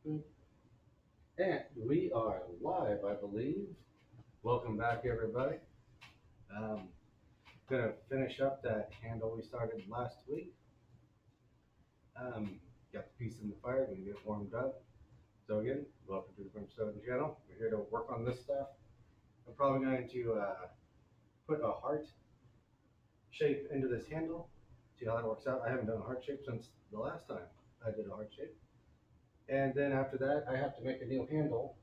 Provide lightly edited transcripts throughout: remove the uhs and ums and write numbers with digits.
And we are live, I believe. Welcome back, everybody. Gonna finish up that handle we started last week. Got the piece in the fire, gonna get it warmed up. So again, welcome to the Brimstone channel. We're here to work on this stuff. I'm probably going to put a heart shape into this handle. See how that works out. I haven't done a heart shape since the last time I did a heart shape. And then after that, I have to make a new handle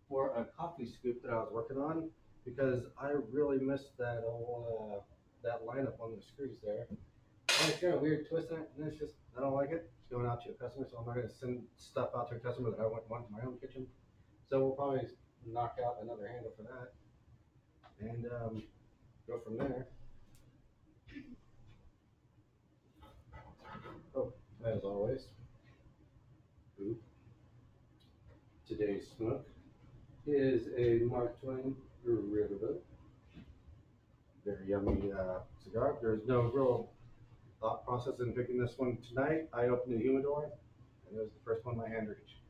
for a coffee scoop that I was working on because I really missed that old that lineup on the screws there. And it's got a weird twist in it, and it's just I don't like it. It's going out to a customer, so I'm not going to send stuff out to a customer that I wouldn't want in my own kitchen. So we'll probably knock out another handle for that and go from there. Oh, as always, ooh, today's smoke is a Mark Twain Riverboat. Very yummy cigar. There's no real thought process in picking this one tonight. I opened the humidor, and it was the first one my hand reached.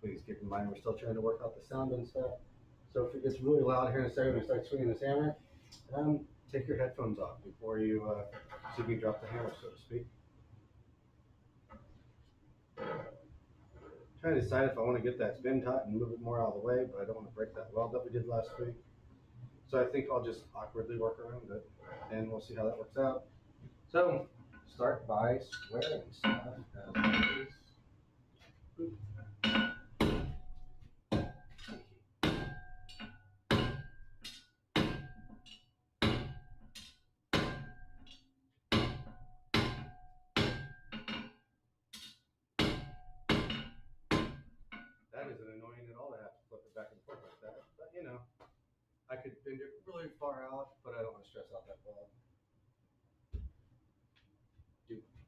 Please keep in mind we're still trying to work out the sound and stuff. So if it gets really loud here in a second when I start swinging this hammer, take your headphones off before you see me drop the hammer, so to speak. Trying to decide if I want to get that spin taut and move it more out of the way, but I don't want to break that weld that we did last week. So I think I'll just awkwardly work around it, and we'll see how that works out. So start by squaring stuff as always. That isn't annoying at all to have to flip it back and forth like that, but you know, I could bend it really far out, but I don't want to stress out that weld.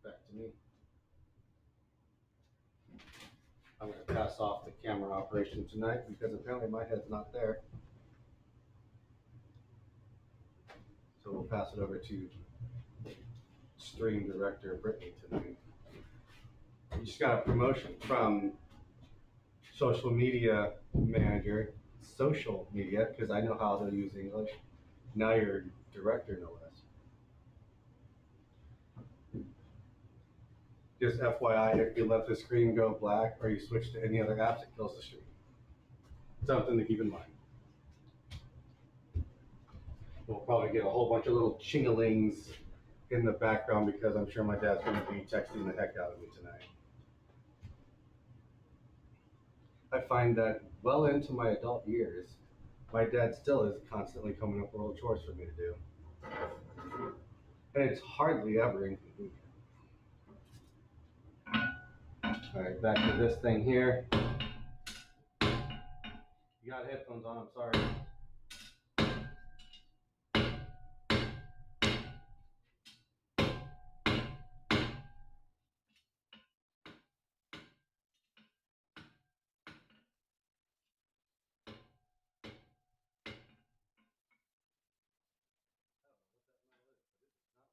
Back to me. I'm going to pass off the camera operation tonight because apparently my head's not there. So we'll pass it over to stream director Brittany tonight. We just got a promotion from social media manager, social media, because I know how to use English. Now you're director, no less. Just FYI, if you let the screen go black or you switch to any other apps, it kills the stream. Something to keep in mind. We'll probably get a whole bunch of little chingalings in the background because I'm sure my dad's going to be texting the heck out of me tonight. I find that well into my adult years, my dad still is constantly coming up with little chores for me to do. And it's hardly ever inconvenient. All right, back to this thing here. You got headphones on, I'm sorry.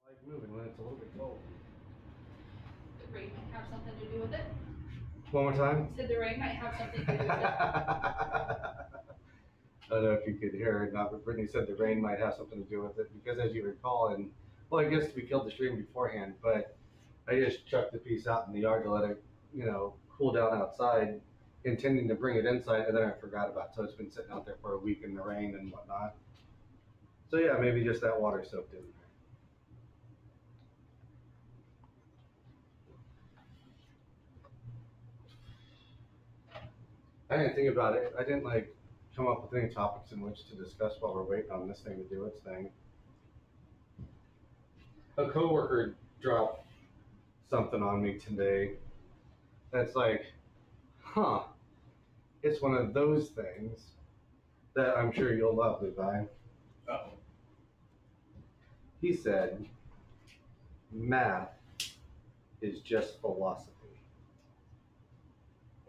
Like moving when it's a little bit cold. The rain might have something to do with it. One more time? I said the rain might have something to do with it. I don't know if you could hear it, but Brittany said the rain might have something to do with it because as you recall, and well, I guess we killed the stream beforehand, but I just chucked the piece out in the yard to let it, cool down outside, intending to bring it inside, and then I forgot about it. So it's been sitting out there for a week in the rain and whatnot. So yeah, maybe just that water soaked in there. I didn't think about it. I didn't come up with any topics in which to discuss while we're waiting on this thing to do its thing. A coworker dropped something on me today that's like, huh, it's one of those things that I'm sure you'll love, Levi. Uh-oh. He said, math is just philosophy.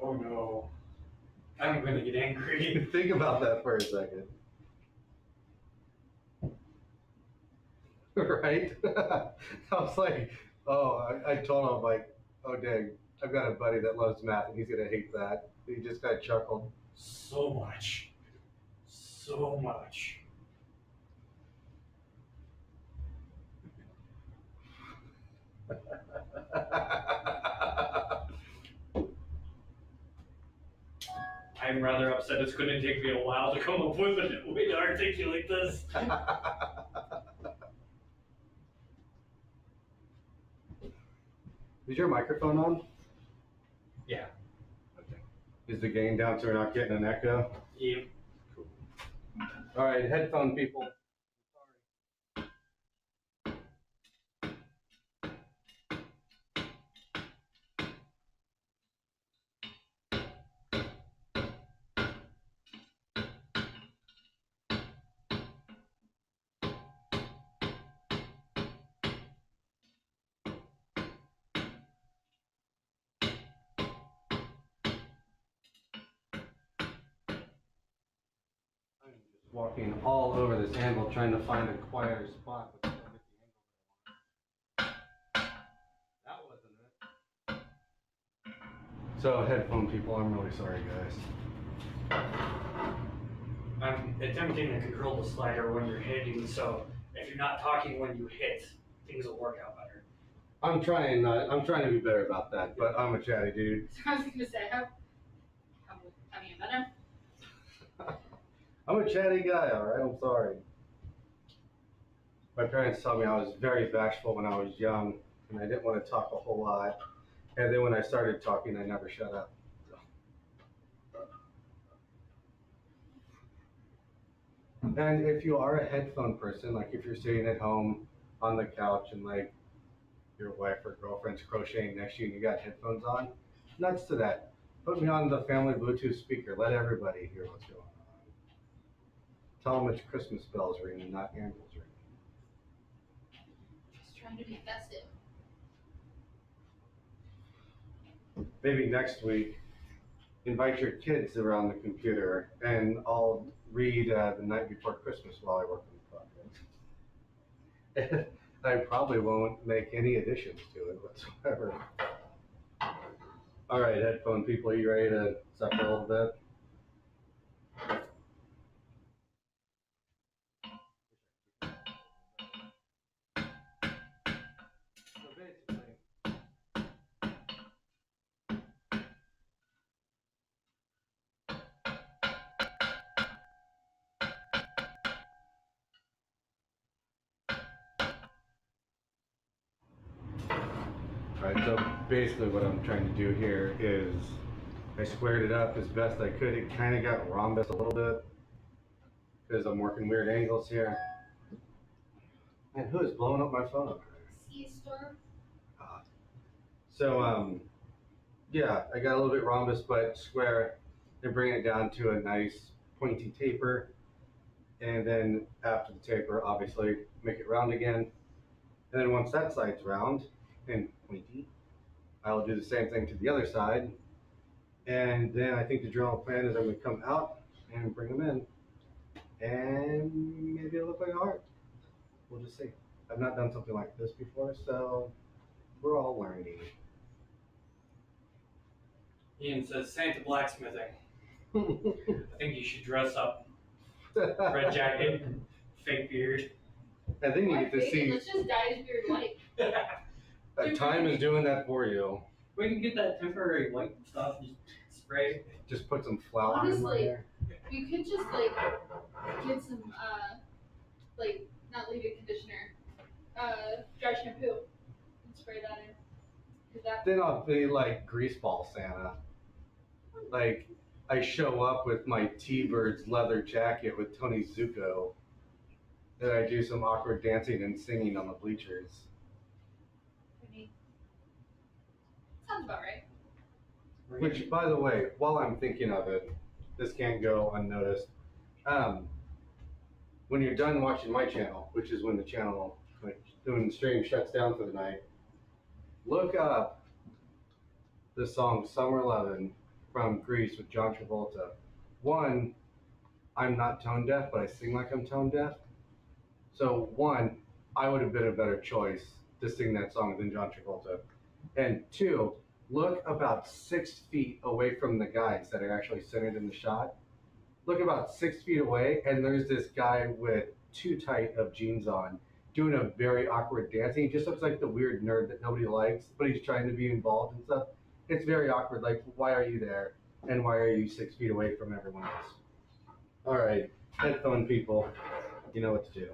Oh no. I'm gonna get angry. Think about that for a second. Right? I was like, Oh, I told him, like, oh, dang, I've got a buddy that loves math and he's going to hate that. He just kind of chuckled. So much. So much. I'm rather upset it's going to take me a while to come up with a way to articulate this. Is your microphone on? Yeah. Okay. Is the gain down so we're not getting an echo? Yep. Cool. All right, headphone people. Walking all over this anvil trying to find a quieter spot. But still get the angle. That wasn't it. So headphone people, I'm really sorry guys. I'm attempting to control the slider when you're hitting, so if you're not talking when you hit, things will work out better. I'm trying to be better about that, but I'm a chatty dude. So I was gonna say, how you better? I'm a chatty guy, alright? I'm sorry. My parents taught me I was very bashful when I was young, and I didn't want to talk a whole lot. And then when I started talking, I never shut up. And if you are a headphone person, like if you're sitting at home on the couch and like your wife or girlfriend's crocheting next to you and you got headphones on, nuts to that. Put me on the family Bluetooth speaker. Let everybody hear what's going on. Tell them it's Christmas bells ringing, not anvils ringing. Just trying to be festive. Maybe next week, invite your kids around the computer and I'll read The Night Before Christmas while I work on the project. I probably won't make any additions to it whatsoever. All right, headphone people, are you ready to suffer a little bit? So basically, what I'm trying to do here is I squared it up as best I could. It kind of got rhombus a little bit because I'm working weird angles here. Man, who is blowing up my phone? C-store. So yeah, I got a little bit rhombus, but square, and bring it down to a nice pointy taper. And then after the taper, obviously, make it round again. And then once that side's round and pointy, I'll do the same thing to the other side. And then I think the general plan is I'm going to come out and bring them in. And maybe it'll look like a heart. We'll just see. I've not done something like this before, so we're all learning. Ian says Santa blacksmithing. I think you should dress up. Red jacket, fake beard. And then you get to see. Let's just dye his beard white. Time is doing that for you. We can get that temporary white stuff, just spray. Just put some flour in my Honestly, hair. we could just get some not leave-in conditioner, dry shampoo, and spray that in. Then I'll be like Greaseball Santa. Like I show up with my T-Birds leather jacket with Tony Zuko. Then I do some awkward dancing and singing on the bleachers. Sounds about right. Which, by the way, while I'm thinking of it, this can't go unnoticed. When you're done watching my channel, which is when the channel, when the stream shuts down for the night, look up the song Summer 11 from Grease with John Travolta. One, I'm not tone deaf, but I sing like I'm tone deaf. So one, I would have been a better choice to sing that song than John Travolta. And two, look about 6 feet away from the guys that are actually centered in the shot. Look about 6 feet away, and there's this guy with too tight of jeans on, doing a very awkward dance. He just looks like the weird nerd that nobody likes, but he's trying to be involved and stuff. It's very awkward. Like, why are you there? And why are you 6 feet away from everyone else? All right, headphone people, you know what to do.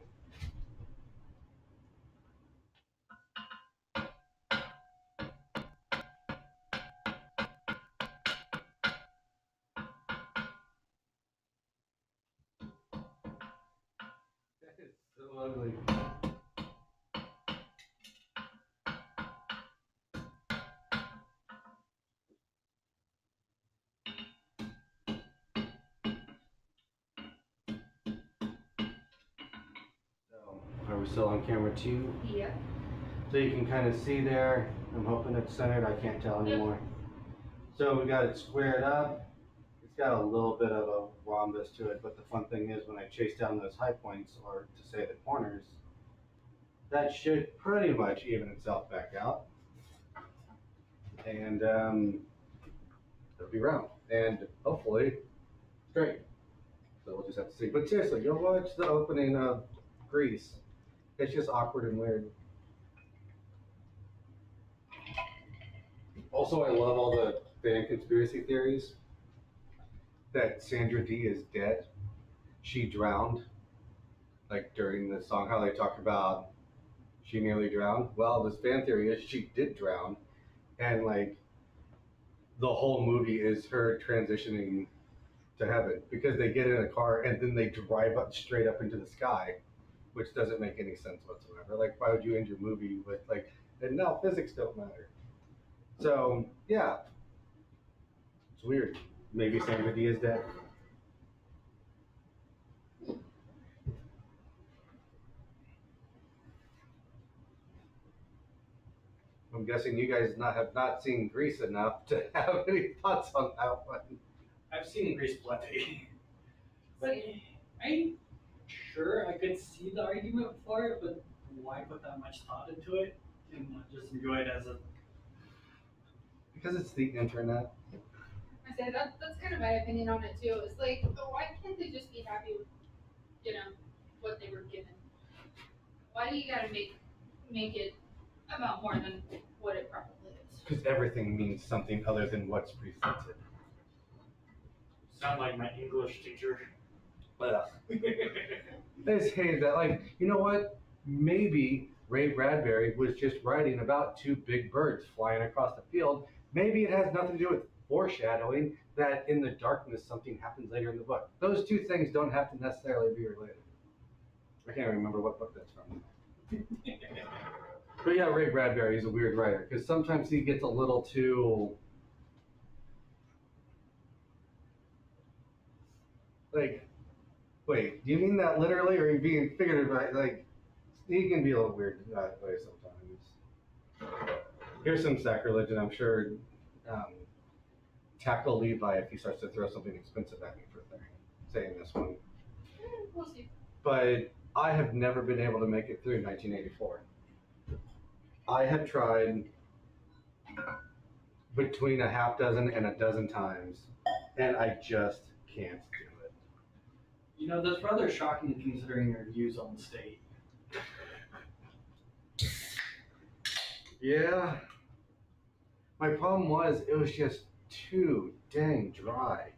That is so ugly. Are we still on camera 2? Yeah. So you can kind of see there. I'm hoping it's centered. I can't tell anymore. So we got it squared up. It's got a little bit of a rhombus to it, but the fun thing is when I chase down those high points, or to say the corners, that should pretty much even itself back out. And it'll be round and hopefully straight. So we'll just have to see. But seriously, you'll watch the opening of Grease. It's just awkward and weird. Also, I love all the fan conspiracy theories that Sandra Dee is dead. She drowned, like during the song, how they talk about she nearly drowned. Well, this fan theory is she did drown, and like the whole movie is her transitioning to heaven because they get in a car and then they drive up straight up into the sky, which doesn't make any sense whatsoever. Like, why would you end your movie with like, and now physics don't matter? So yeah, it's weird. Maybe Sandra Dee is dead. I'm guessing you guys have not seen Grease enough to have any thoughts on that one. I've seen Grease plenty. But I'm sure I could see the argument for it, but why put that much thought into it and not just enjoy it as a... Because it's the internet. I say that's kind of my opinion on it too. It's like, why can't they just be happy with, what they were given? Why do you gotta make it about more than what it probably is? Because everything means something other than what's presented. Sound like my English teacher. But I just hated that. Like, you know what? Maybe Ray Bradbury was just writing about two big birds flying across the field. Maybe it has nothing to do with foreshadowing that in the darkness something happens later in the book. Those two things don't have to necessarily be related. I can't remember what book that's from. But yeah, Ray Bradbury is a weird writer because sometimes he gets a little too like, wait, do you mean that literally or are you being figurative? Like, he can be a little weird that way sometimes. Here's some sacrilege, and I'm sure tackle Levi if he starts to throw something expensive at me for saying this one. We'll see. But I have never been able to make it through 1984. I have tried between a half dozen and a dozen times, and I just can't do it. You know, that's rather shocking considering your views on the state. Yeah. My problem was it was just too dang dry.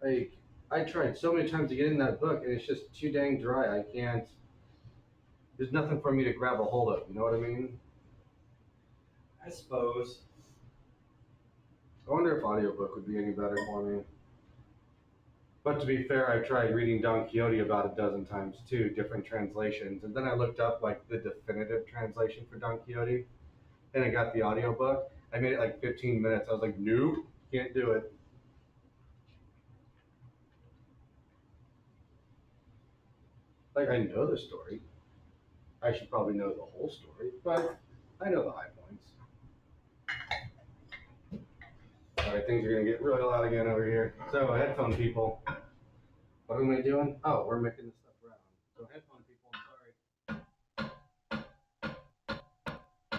Like, I tried so many times to get in that book, and it's just too dang dry. I can't. There's nothing for me to grab a hold of. You know what I mean? I suppose. I wonder if audiobook would be any better for me. But to be fair, I tried reading Don Quixote about a dozen times too, different translations. And then I looked up like the definitive translation for Don Quixote, and I got the audiobook. I made it like 15 minutes. I was like, nope, can't do it. Like, I know the story. I should probably know the whole story, but I know the high points. All right, things are gonna get really loud again over here. So, headphone people, what am I doing? Oh, we're making this stuff round. So, headphone people, I'm sorry.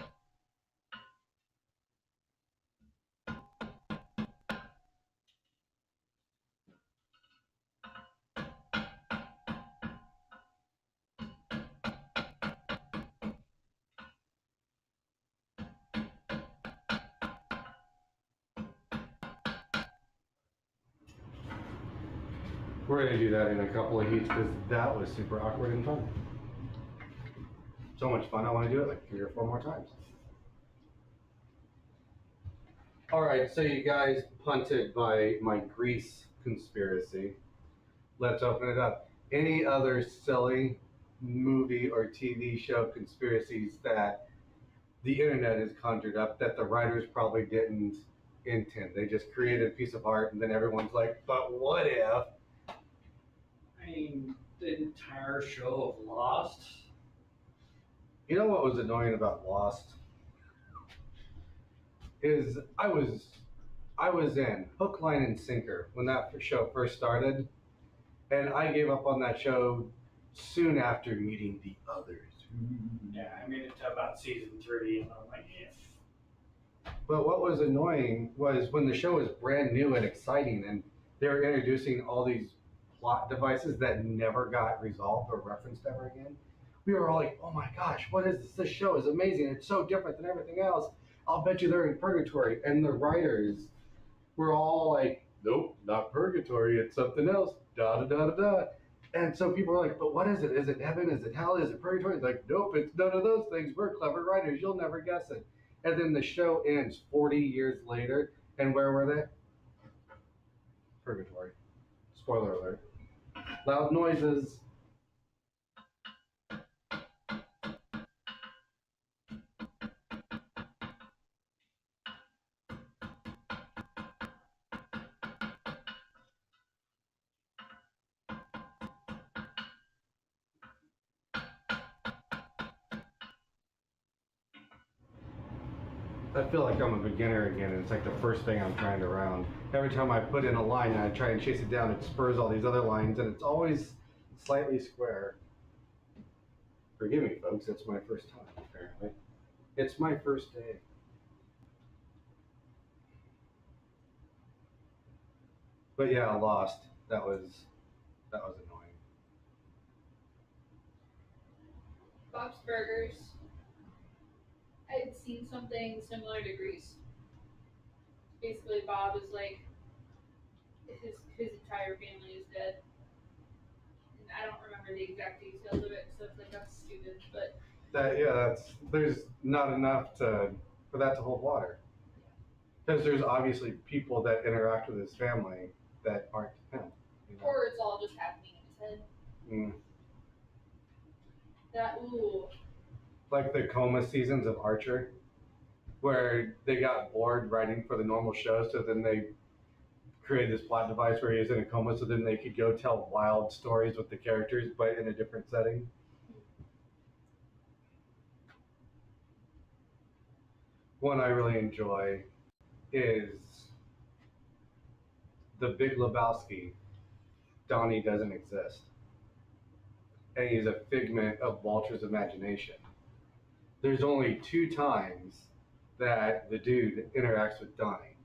We're gonna do that in a couple of heats because that was super awkward and fun. So much fun, I wanna do it like 3 or 4 more times. All right, so you guys punted by my grease conspiracy. Let's open it up. Any other silly movie or TV show conspiracies that the internet has conjured up that the writers probably didn't intend? They just created a piece of art and then everyone's like, but what if? I mean, the entire show of Lost. You know what was annoying about Lost? Is I was in hook, line, and sinker when that show first started, and I gave up on that show soon after meeting the others. Yeah, I made it to about season 3, and I'm like, yeah. But what was annoying was when the show was brand new and exciting, and they were introducing all these plot devices that never got resolved or referenced ever again. We were all like, oh my gosh, what is this? This show is amazing. It's so different than everything else. I'll bet you they're in purgatory. And the writers were all like, nope, not purgatory. It's something else. Da da da da da. And so people were like, but what is it? Is it heaven? Is it hell? Is it purgatory? It's like, nope, it's none of those things. We're clever writers. You'll never guess it. And then the show ends 40 years later. And where were they? Purgatory. Spoiler alert. Loud noises. I feel like I'm a beginner again, and it's like the first thing I'm trying to round. Every time I put in a line and I try and chase it down, it spurs all these other lines, and it's always slightly square. Forgive me, folks, it's my first time, apparently. It's my first day. But yeah, Lost. That was annoying. Bob's Burgers. I had seen something similar to Grease. Basically, Bob is like, his entire family is dead. And I don't remember the exact details of it, so it's like, that's stupid, but. There's not enough for that to hold water. Because there's obviously people that interact with his family that aren't him. You know? Or it's all just happening in his head. Ooh. Like the coma seasons of Archer, where they got bored writing for the normal show, so then they created this plot device where he was in a coma, so then they could go tell wild stories with the characters, but in a different setting. One I really enjoy is The Big Lebowski. Donnie doesn't exist, and he's a figment of Walter's imagination. There's only 2 times that the dude interacts with Donnie.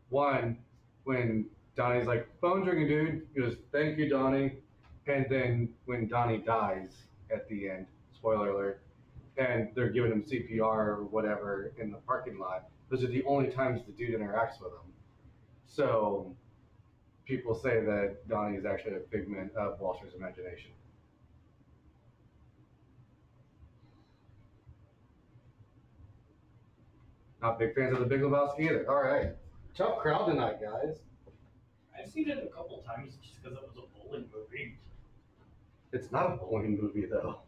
One, when Donnie's like, phone's ringing, dude. He goes, thank you, Donnie. And then when Donnie dies at the end, spoiler alert, and they're giving him CPR or whatever in the parking lot, those are the only times the dude interacts with him. So people say that Donnie is actually a figment of Walter's imagination. Not big fans of The Big Lebowski either. All right. Tough crowd tonight, guys. I've seen it a couple times just because it was a bowling movie. It's not a bowling movie, though.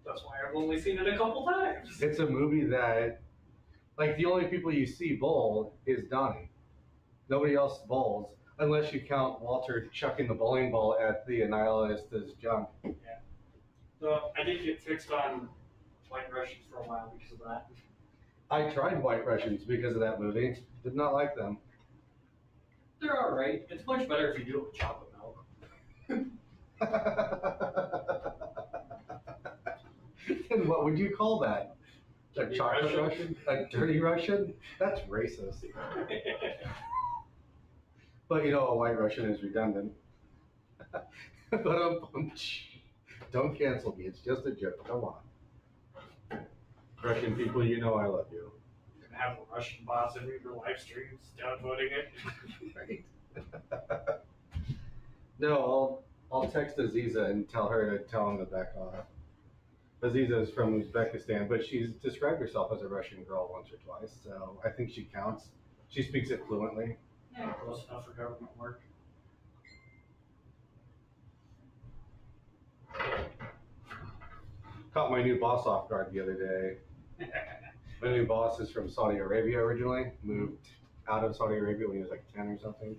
That's why I've only seen it a couple times. It's a movie that, like, the only people you see bowl is Donnie. Nobody else bowls, unless you count Walter chucking the bowling ball at the Annihilista's jump. Yeah. So I did get fixed on White Russians for a while because of that. I tried White Russians because of that movie. Did not like them. They're alright. It's much better if you do it with chocolate milk. Then what would you call that? A chocolate Russian? A dirty Russian? That's racist. But you know, a White Russian is redundant. But don't cancel me. It's just a joke. Come on. Russian people, you know I love you. You're gonna have a Russian boss in your live streams downvoting it. Right. No, I'll text Aziza and tell her to tell him to back off. Aziza is from Uzbekistan, but she's described herself as a Russian girl once or twice, so I think she counts. She speaks it fluently. Yeah, close enough for government work. Caught my new boss off guard the other day. My new boss is from Saudi Arabia originally, moved out of Saudi Arabia when he was like 10 or something.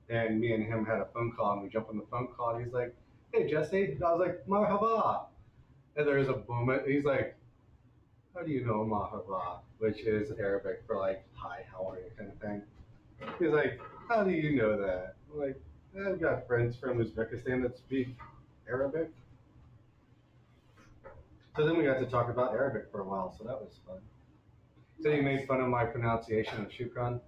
And me and him had a phone call, and we jumped on the phone call, and he's like, "Hey, Jesse." And I was like, "Marhaba." And there's a moment, he's like, "How do you know Marhaba?" Which is Arabic for like, "Hi, how are you?" kind of thing. He's like, "How do you know that?" I'm like, "I've got friends from Uzbekistan that speak Arabic." So then we got to talk about Arabic for a while, so that was fun. So he made fun of my pronunciation of Shukran.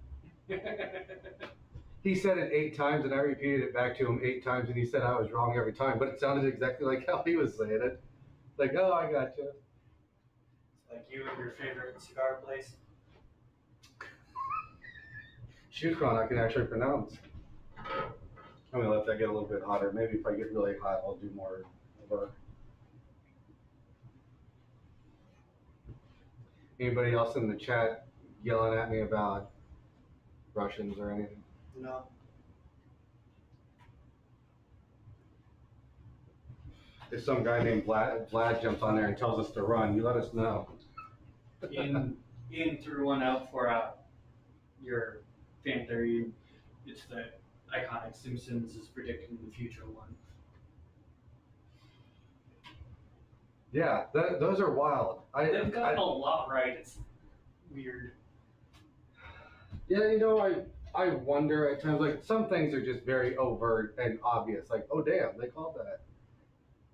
He said it 8 times, and I repeated it back to him 8 times, and he said I was wrong every time, but it sounded exactly like how he was saying it. Like, "Oh, I got you." It's like you and your favorite cigar place. Shukran, I can actually pronounce. I'm gonna let that get a little bit hotter. Maybe if I get really hot, I'll do more of a. Anybody else in the chat yelling at me about Russians or anything? No. If some guy named Vlad jumps on there and tells us to run, you let us know. In through one out for your fan theory, it's the iconic Simpsons is predicting the future one. Yeah, those are wild. They've got a lot right. It's weird. Yeah, you know, I wonder at times, like, some things are just very overt and obvious, like, oh damn, they called that.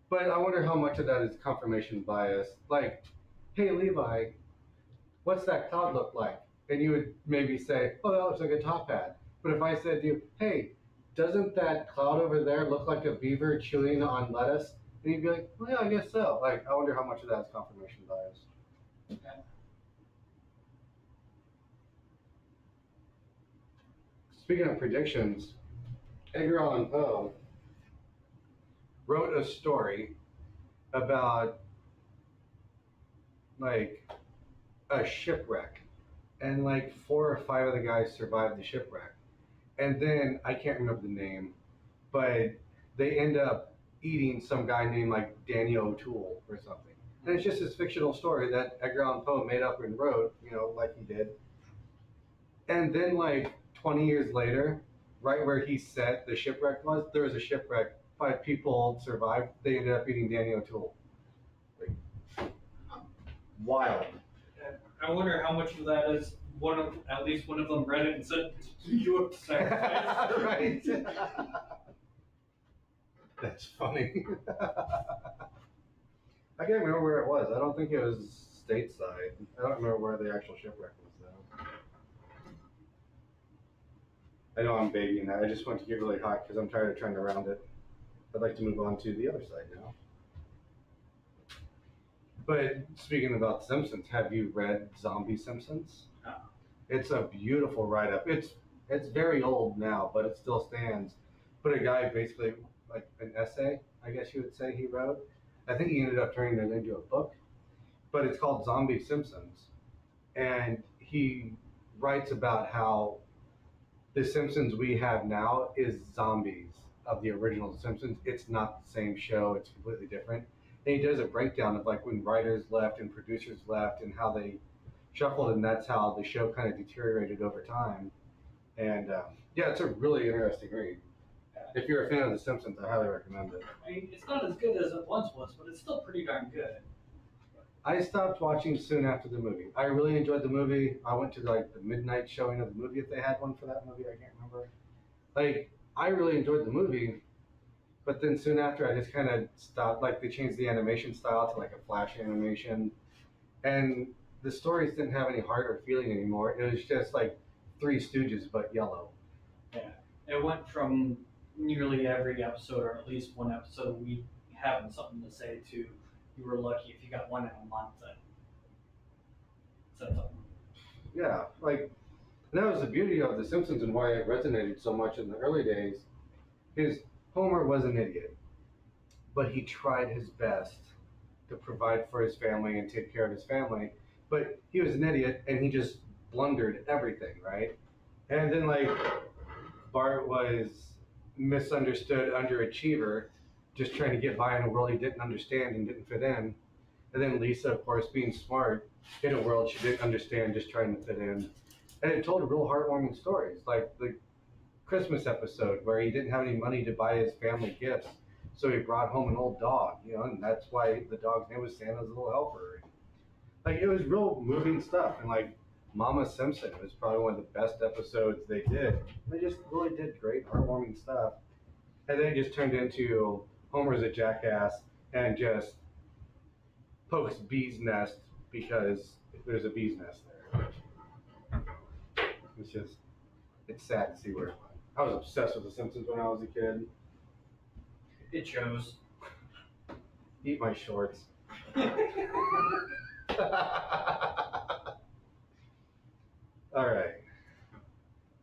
But I wonder how much of that is confirmation bias. Like, "Hey Levi, what's that cloud look like?" And you would maybe say, "Oh, that looks like a top hat." But if I said to you, "Hey, doesn't that cloud over there look like a beaver chewing on lettuce?" And you'd be like, "Well, yeah, I guess so." Like, I wonder how much of that is confirmation bias. Okay. Speaking of predictions, Edgar Allan Poe wrote a story about like a shipwreck, and like 4 or 5 of the guys survived the shipwreck, and then I can't remember the name, but they end up eating some guy named like Daniel O'Toole or something, and it's just this fictional story that Edgar Allan Poe made up and wrote, you know, like he did. And then like 20 years later, right where he said the shipwreck was, there was a shipwreck. 5 people survived. They ended up eating Daniel O'Toole. Like, wild. I wonder how much of that is at least one of them read it and said, "You have to sacrifice." Right. That's funny. I can't remember where it was. I don't think it was stateside. I don't remember where the actual shipwreck was though. I know I'm babying that. I just want to get really hot because I'm tired of trying to round it. I'd like to move on to the other side now. But speaking about Simpsons, have you read Zombie Simpsons? No. It's a beautiful write-up. It's very old now, but it still stands. But a guy basically, like an essay, I guess you would say he wrote. I think he ended up turning it into a book. But it's called Zombie Simpsons. And he writes about how the Simpsons we have now is zombies of the original Simpsons. It's not the same show. It's completely different. And he does a breakdown of like when writers left and producers left and how they shuffled, and that's how the show kind of deteriorated over time. And yeah, it's a really interesting read. If you're a fan of The Simpsons, I highly recommend it. I mean, it's not as good as it once was, but it's still pretty darn good. I stopped watching soon after the movie. I really enjoyed the movie. I went to like the midnight showing of the movie if they had one for that movie. I can't remember. Like, I really enjoyed the movie, but then soon after I just kind of stopped. Like, they changed the animation style to like a flash animation, and the stories didn't have any heart or feeling anymore. It was just like Three Stooges but yellow. Yeah, it went from nearly every episode, or at least one episode a week, having something to say, to you were lucky if you got one in a month that said something. Yeah, like, and that was the beauty of The Simpsons and why it resonated so much in the early days. Is Homer was an idiot, but he tried his best to provide for his family and take care of his family. But he was an idiot and he just blundered everything, right? And then like Bart was misunderstood underachiever, just trying to get by in a world he didn't understand and didn't fit in. And then Lisa, of course, being smart in a world she didn't understand, just trying to fit in. And it told real heartwarming stories, like the Christmas episode where he didn't have any money to buy his family gifts. So he brought home an old dog, and that's why the dog's name was Santa's Little Helper. Like, it was real moving stuff. And like Mama Simpson was probably one of the best episodes they did. They just really did great, heartwarming stuff. And then it just turned into Homer's a jackass and just pokes bee's nest because there's a bee's nest there. It's sad to see where it went. I was obsessed with The Simpsons when I was a kid. It shows. Eat my shorts. All right.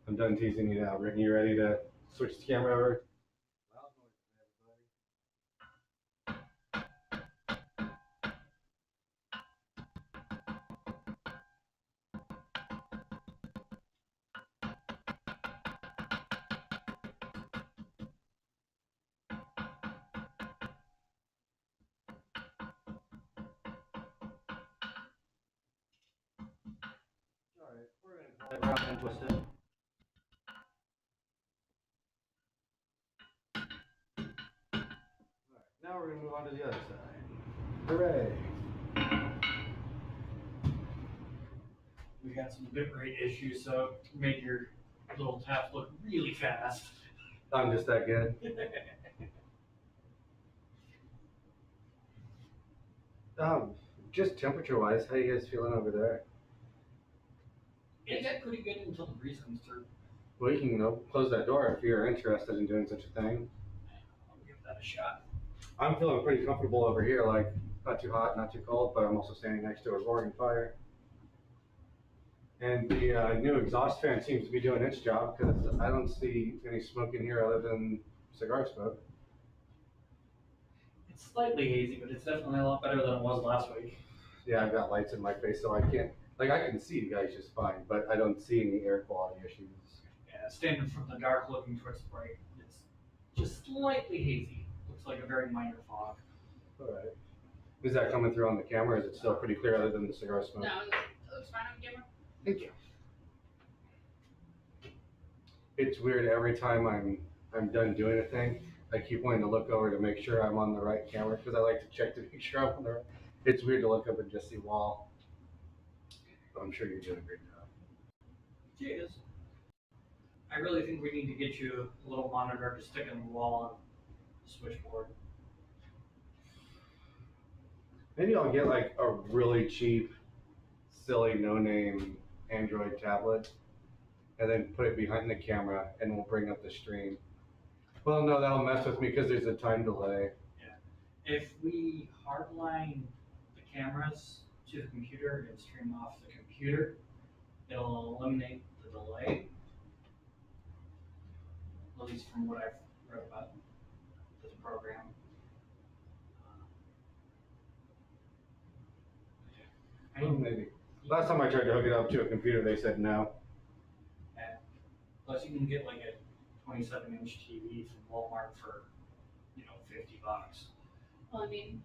I'm done teasing you now. Brittany, you ready to switch the camera over? Alright, we're going to round and twist it. Alright, now we're going to move on to the other side. Hooray! We had some bitrate issues, so it made your little taps look really fast. I'm just that good. Just temperature-wise, how you guys feeling over there? It got pretty good until the breeze comes through. Well, you can close that door if you're interested in doing such a thing. I'll give that a shot. I'm feeling pretty comfortable over here, like not too hot, not too cold, but I'm also standing next to a roaring fire. And the new exhaust fan seems to be doing its job because I don't see any smoke in here other than cigar smoke. It's slightly hazy, but it's definitely a lot better than it was last week. Yeah, I've got lights in my face, so I can't, I can see you guys just fine, but I don't see any air quality issues. Yeah, standing from the dark looking towards the bright, it's just slightly hazy. Looks like a very minor fog. All right. Is that coming through on the camera, or is it still pretty clear other than the cigar smoke? No, it looks fine on camera. Thank you. It's weird every time I'm done doing a thing, I keep wanting to look over to make sure I'm on the right camera because I like to check to make sure I'm on the right. It's weird to look up and just see wall. But I'm sure you're doing a great job. Cheers. I really think we need to get you a little monitor to stick in the wall on the switchboard. Maybe I'll get like a really cheap, silly, no-name Android tablet and then put it behind the camera and we'll bring up the stream. Well, no, that'll mess with me because there's a time delay. Yeah. If we hardline the cameras to the computer and stream off the computer, it'll eliminate the delay. At least from what I've read about this program. Maybe. Last time I tried to hook it up to a computer, they said no. Yeah. Plus, you can get like a 27-inch TV from Walmart for, $50. Well, I mean,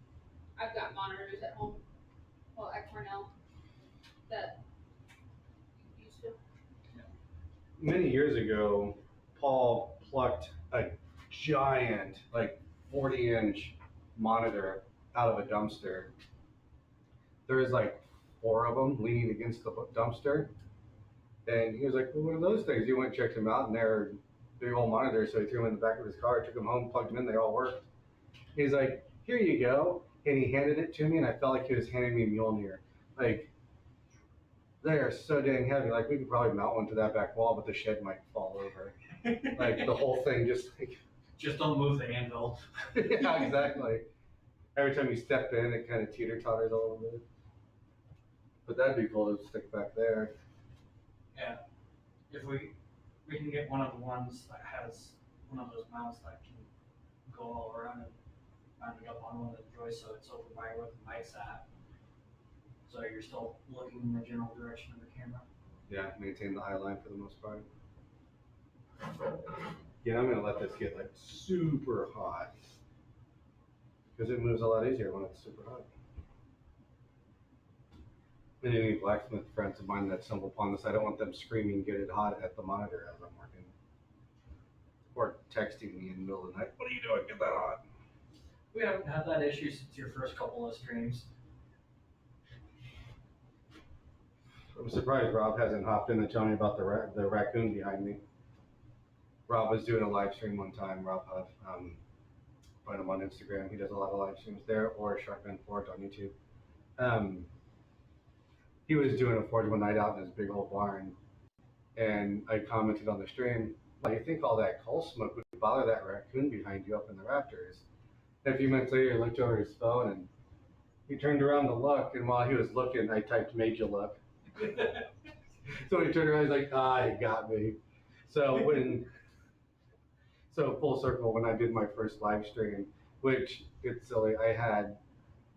I've got monitors at home, well, at Cornell, that you used to. Many years ago, Paul plucked a giant, like 40-inch monitor out of a dumpster. There was like 4 of them leaning against the dumpster. And he was like, well, what are those things? He went and checked them out, and they're big old monitors. So he threw them in the back of his car, took them home, plugged them in, they all worked. He's like, here you go. And he handed it to me, and I felt like he was handing me a Mjolnir. Like, they are so dang heavy. Like, we could probably mount one to that back wall, but the shed might fall over. Like, the whole thing just like... Just don't move the anvil. Yeah, exactly. Every time you step in, it kind of teeter-totters a little bit. But that'd be cool to stick back there. Yeah. If we can get one of the ones that has one of those mounts that can circle all around and mounted up on one of the joists, so it's over by where the mic's at. So you're still looking in the general direction of the camera. Yeah, maintain the eye line for the most part. Yeah, I'm gonna let this get like super hot because it moves a lot easier when it's super hot. And any blacksmith friends of mine that stumble upon this, I don't want them screaming "get it hot" at the monitor as I'm working, or texting me in the middle of the night. What are you doing? Get that hot. We haven't had that issue since your first couple of streams. I'm surprised Rob hasn't hopped in and told me about the raccoon behind me. Rob was doing a live stream one time. Rob Huff, find him on Instagram. He does a lot of live streams there, or BrimstoneForge on YouTube. He was doing a forge one night out in his big old barn, and I commented on the stream, "Why do you think all that coal smoke would bother that raccoon behind you up in the rafters?" And a few minutes later, he looked over his phone and he turned around to look, and while he was looking, I typed "made you look." So he turned around, he's like, "Ah, he got me." So full circle, when I did my first live stream, which it's silly, I had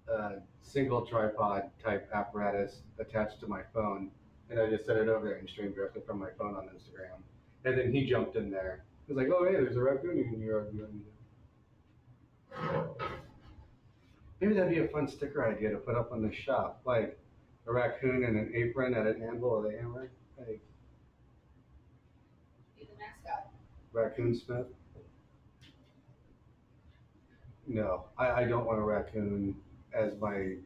a single tripod type apparatus attached to my phone, and I just set it over there and streamed directly from my phone on Instagram. And then he jumped in there. He was like, "Oh, hey, there's a raccoon in your." Maybe that'd be a fun sticker idea to put up on the shop, like a raccoon and an apron at an anvil with a hammer. Like, Be the mascot. Raccoon Smith. No, I don't want a raccoon as my.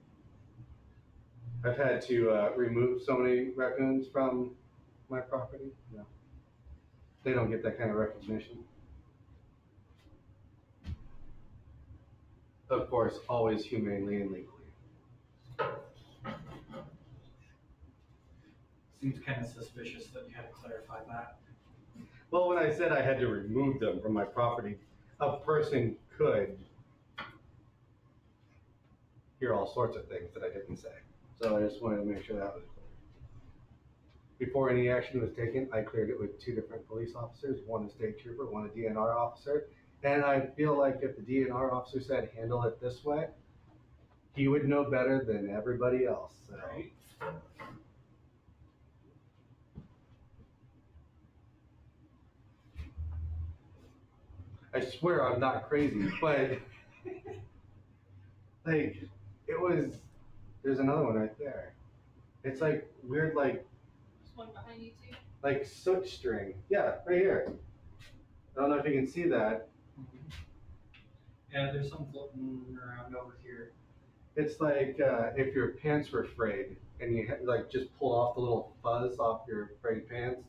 I've had to remove so many raccoons from my property. No, they don't get that kind of recognition. Of course, always humanely and legally. Seems kind of suspicious that you had to clarify that. Well, when I said I had to remove them from my property, a person could hear all sorts of things that I didn't say. So I just wanted to make sure that was clear. Before any action was taken, I cleared it with 2 different police officers, one a state trooper, one a DNR officer. And I feel like if the DNR officer said handle it this way, he would know better than everybody else. So. Right. I swear I'm not crazy, but like it was. There's another one right there. It's like weird, like There's one behind you too. like soot string. Yeah, right here. I don't know if you can see that. Yeah, there's some floating around over here. It's like if your pants were frayed and you had, like just pulled off the little fuzz off your frayed pants,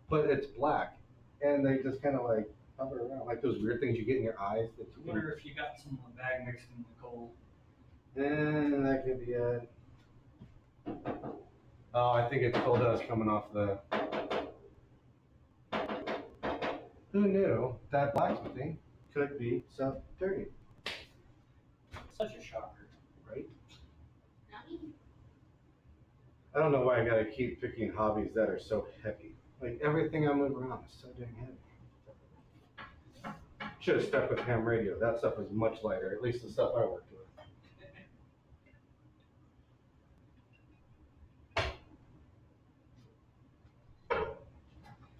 but it's black, and they just kind of like hover around, like those weird things you get in your eyes. That I wonder if you got some of the bag mixed in the coal. And that could be it. Oh, I think it's coal dust coming off the. Who knew that blacksmithing could be so dirty, Such a shocker. right? Not me. I don't know why I gotta keep picking hobbies that are so heavy. Like everything I move around is so dang heavy. Should have stuck with ham radio. That stuff was much lighter, at least the stuff I worked with.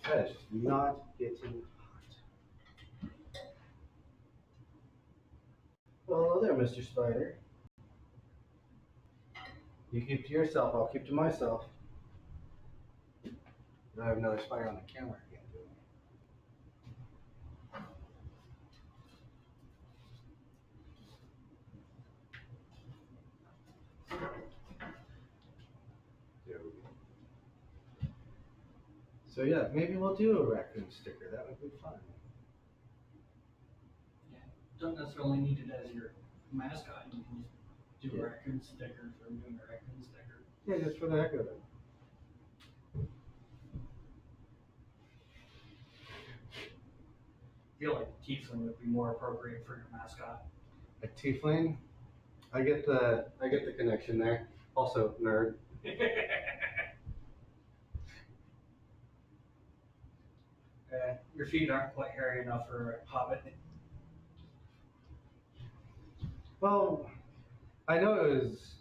That is just not getting hot. Well, hello there, Mr. Spider. You keep to yourself, I'll keep to myself. Now I have another spider on the camera again, doing There we go. So yeah, maybe we'll do a raccoon sticker. That would be fun. Yeah, don't necessarily need it as your mascot. You can just do a raccoon sticker for doing a raccoon sticker. Yeah, just for the heck of it. I feel like tiefling would be more appropriate for your mascot. A tiefling. I get the connection there. Also, nerd. Your feet aren't quite hairy enough for a hobbit. Well, I know it was.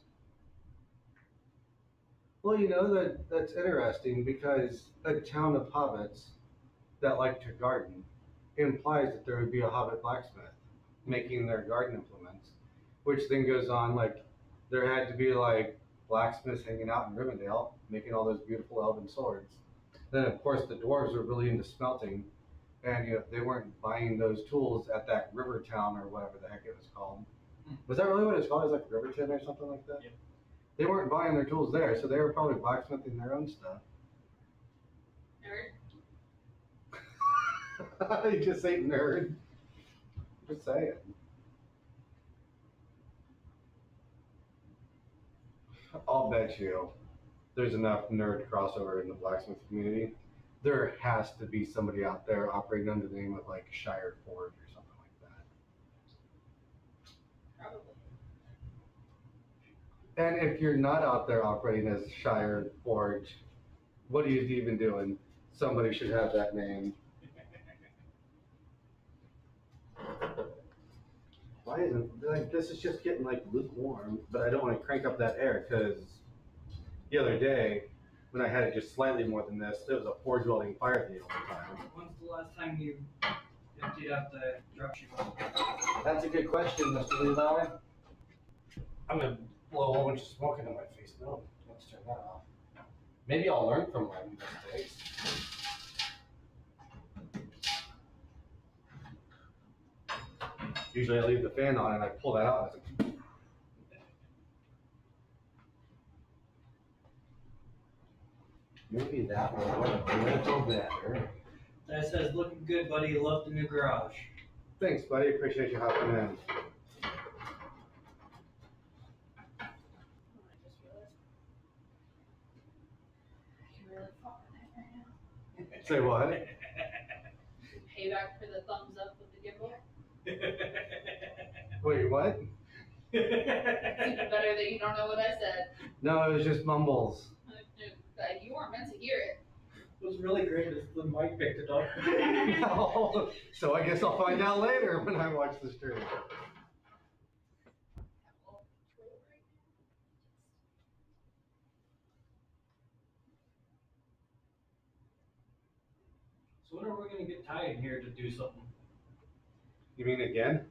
Well, you know that's interesting because a town of hobbits that like to garden implies that there would be a hobbit blacksmith making their garden implements, which then goes on like there had to be like blacksmiths hanging out in Rivendell making all those beautiful elven swords. Then of course the dwarves were really into smelting, and they weren't buying those tools at that river town or whatever the heck it was called. Was that really what it's called? It was like Riverton or something like that? Yep. They weren't buying their tools there, so they were probably blacksmithing their own stuff. Nerd. You just say nerd. Just say it. I'll bet you there's enough nerd crossover in the blacksmith community. There has to be somebody out there operating under the name of like Shire Forge or something like that. Probably. And if you're not out there operating as Shire Forge, what are you even doing? Somebody should have that name. Why isn't like this is just getting like lukewarm, but I don't want to crank up that air because the other day when I had it just slightly more than this, there was a forge welding fire the whole time. When's the last time you emptied out the drop sheet? That's a good question, Mr. Levi. I'm gonna blow a whole bunch of smoke into my face. No, let's turn that off. Maybe I'll learn from my mistakes. Usually I leave the fan on and I pull that out. And it's like, maybe that will work a little better. That says, looking good, buddy. Love the new garage. Thanks, buddy. Appreciate you hopping in. Oh, I just realized. I can really fall in it right now. Say what? Payback for the thumbs up with the gimbal. Wait, what? It's even better that you don't know what I said. No, it was just mumbles. You weren't meant to hear it. What's really great is the mic picked it up. No. So I guess I'll find out later when I watch the stream. So when are we gonna get Ty in here to do something? You mean again?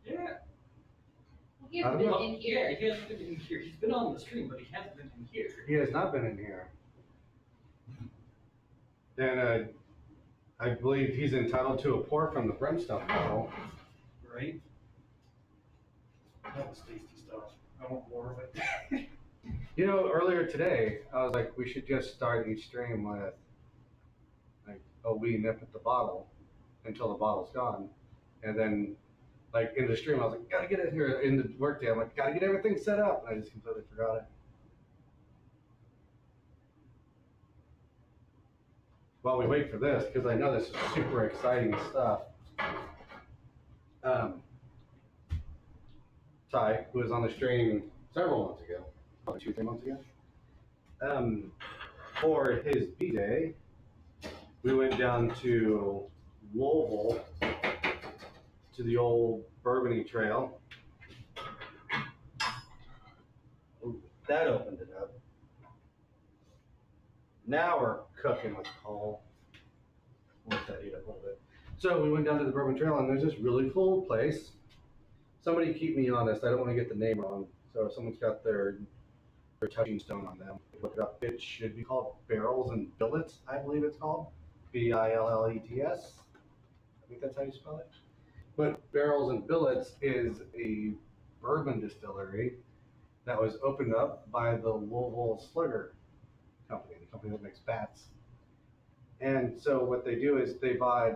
Yeah. He hasn't been in here. Yeah, he hasn't been in here. He's been on the stream, but he hasn't been in here. He has not been in here. And I believe he's entitled to a pour from the brimstone bottle. Right? That was tasty stuff. I want more of it. You know, earlier today, I was like, we should just start each stream with like a wee nip at the bottle until the bottle's gone. And then, like, in the stream, I was like, gotta get it here. In the workday, I'm like, gotta get everything set up. And I just completely forgot it. While we wait for this, because I know this is super exciting stuff. Ty, who was on the stream several months ago, probably 2-3 months ago, for his B-Day, we went down to Louisville to the old Bourbony Trail. Ooh, that opened it up. Now we're cooking with coal. Let that eat up a little bit. So we went down to the Bourbon Trail, and there's this really cool place. Somebody keep me honest. I don't want to get the name wrong. So if someone's got their touching stone on them, look it up. It should be called Barrels and Billets, I believe it's called. Billets. I think that's how you spell it. But Barrels and Billets is a bourbon distillery that was opened up by the Louisville Slugger Company, the company that makes bats. And so what they do is they buy,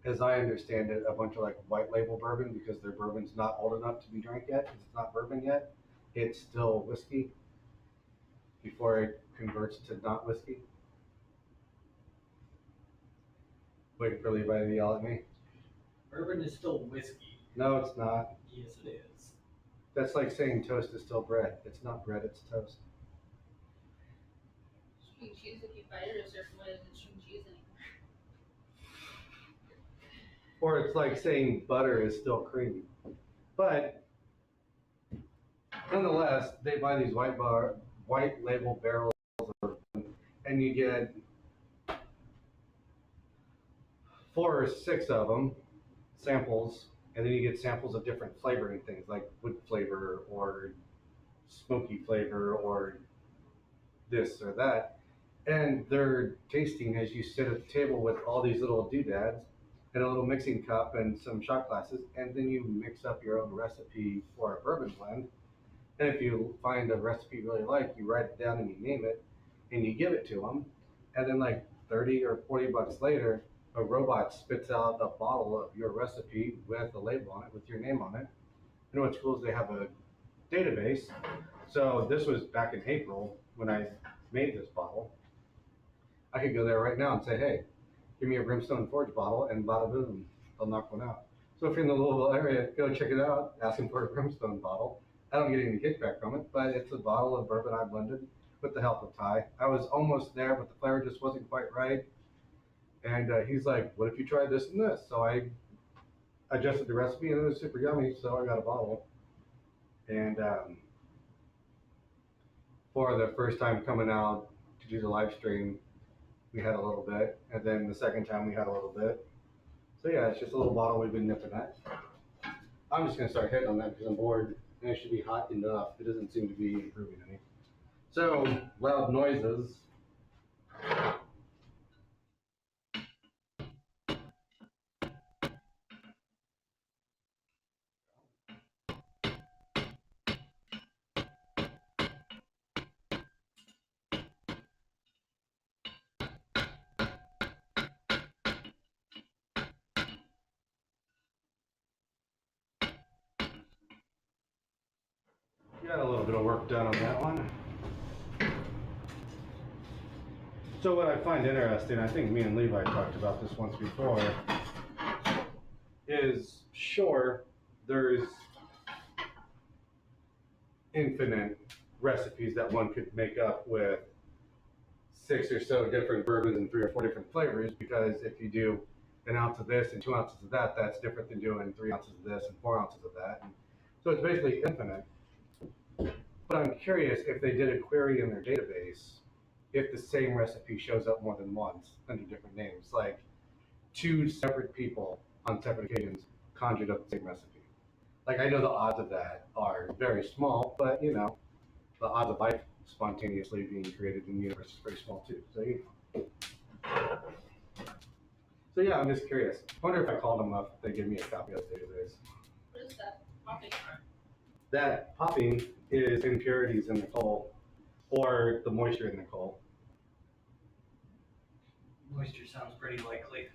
as I understand it, a bunch of like white label bourbon because their bourbon's not old enough to be drank yet. It's not bourbon yet. It's still whiskey before it converts to not whiskey. Waiting for Levi to yell at me. Bourbon is still whiskey. No, it's not. Yes, it is. That's like saying toast is still bread. It's not bread, it's toast. String cheese, if you bite it a certain way, isn't string cheese anymore. Or it's like saying butter is still creamy. But nonetheless, they buy these white label barrels, and you get 4 or 6 of them, samples, and then you get samples of different flavoring things like wood flavor or smoky flavor or this or that. And they're tasting as you sit at the table with all these little doodads and a little mixing cup and some shot glasses, and then you mix up your own recipe for a bourbon blend. And if you find a recipe you really like, you write it down and you name it, and you give it to them. And then like 30 or 40 bucks later, a robot spits out a bottle of your recipe with a label on it, with your name on it. You know what's cool is they have a database. So this was back in April when I made this bottle. I could go there right now and say, hey, give me a BrimstoneForge bottle, and bada boom, they'll knock one out. So if you're in the Louisville area, go check it out, ask them for a Brimstone bottle. I don't get any kickback from it, but it's a bottle of bourbon I blended with the help of Ty. I was almost there, but the flavor just wasn't quite right. And he's like, what if you tried this and this? So I adjusted the recipe, and it was super yummy, so I got a bottle. And for the first time coming out to do the live stream, we had a little bit, and then the second time we had a little bit. So yeah, it's just a little bottle we've been nipping at. I'm just gonna start hitting on that because I'm bored, and it should be hot enough. It doesn't seem to be improving any. So, loud noises. Got a little bit of work done on that one. So what I find interesting, I think me and Levi talked about this once before, is sure, there's infinite recipes that one could make up with 6 or so different bourbons and 3 or 4 different flavors, because if you do an ounce of this and 2 ounces of that, that's different than doing 3 ounces of this and 4 ounces of that. And so it's basically infinite. But I'm curious if they did a query in their database, if the same recipe shows up more than once under different names, like 2 separate people on separate occasions conjured up the same recipe. Like, I know the odds of that are very small, but you know, the odds of life spontaneously being created in the universe is very small too. So you know. So yeah, I'm just curious. I wonder if I called them up, they give me a copy of the database. What is that? Popping. That popping is impurities in the coal, or the moisture in the coal. Moisture sounds pretty likely.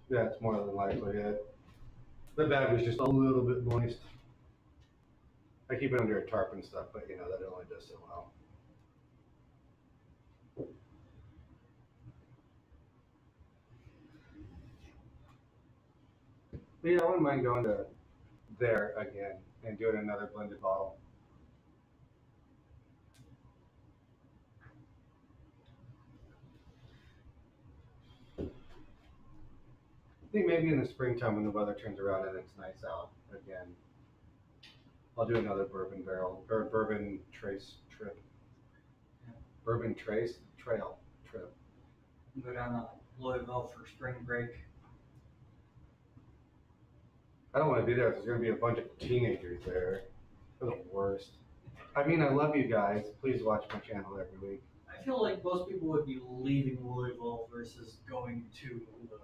Yeah, it's more than likely it. The bag was just a little bit moist. I keep it under a tarp and stuff, but you know, that only does so well. But yeah, I wouldn't mind going to there again and doing another blended bottle. I think maybe in the springtime when the weather turns around and it's nice out again, I'll do another bourbon barrel or bourbon trace trip. Bourbon trace trail trip. Go down to Louisville for spring break. I don't want to be there. There's going to be a bunch of teenagers there. They're the worst. I mean, I love you guys. Please watch my channel every week. I feel like most people would be leaving Louisville versus going to Louisville.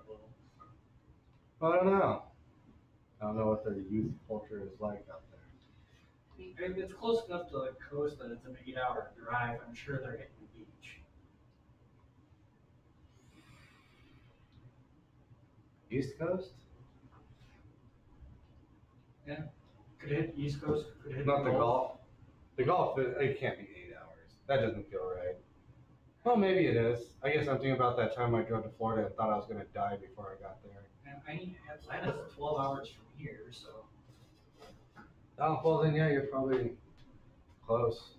I don't know. I don't know what their youth culture is like out there. I mean, it's close enough to the coast that it's an 8-hour drive. I'm sure they're hitting the beach. East Coast? Yeah. Could hit the East Coast. Could hit Not the Gulf. The Gulf, it can't be 8 hours. That doesn't feel right. Well, maybe it is. I guess I'm thinking about that time I drove to Florida and thought I was going to die before I got there. And I mean, Atlanta's 12 hours from here, so. Oh, well then, yeah, you're probably close.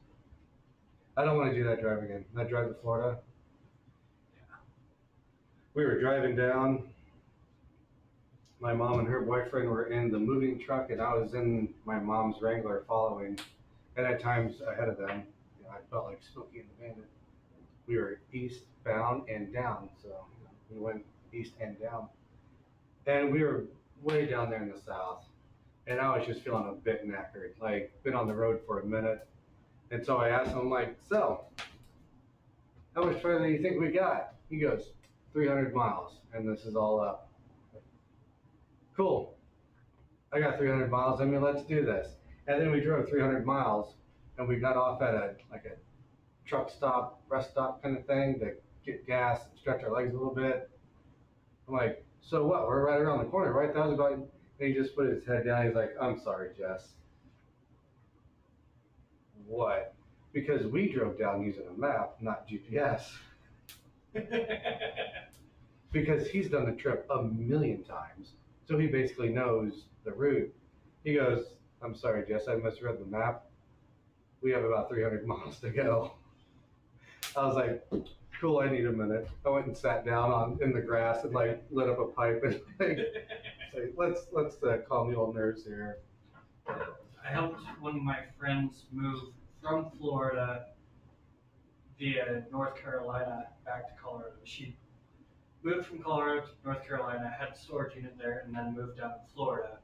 I don't want to do that drive again. That drive to Florida. Yeah. We were driving down my mom and her boyfriend were in the moving truck, and I was in my mom's Wrangler following, and at times ahead of them. You know, I felt like Smokey and the Bandit. We were eastbound and down, so we went east and down, and we were way down there in the south, and I was just feeling a bit knackered, like been on the road for a minute, and so I asked him, I'm like, so, how much further do you think we got? He goes, 300 miles, and this is all up. Cool. I got 300 miles. I mean, let's do this. And then we drove 300 miles, and we got off at a truck stop, rest stop kind of thing to get gas and stretch our legs a little bit. I'm like, so what? We're right around the corner, right? That was about. And he just put his head down. He's like, I'm sorry, Jess. What? Because we drove down using a map, not GPS. Because he's done the trip a million times. So he basically knows the route. He goes, I'm sorry, Jess, I misread the map. We have about 300 miles to go. I was like, cool, I need a minute. I went and sat down in the grass and like lit up a pipe and like, let's calm the old nerves here. I helped one of my friends move from Florida via North Carolina back to Colorado. She moved from Colorado to North Carolina, had a storage unit there, and then moved down to Florida.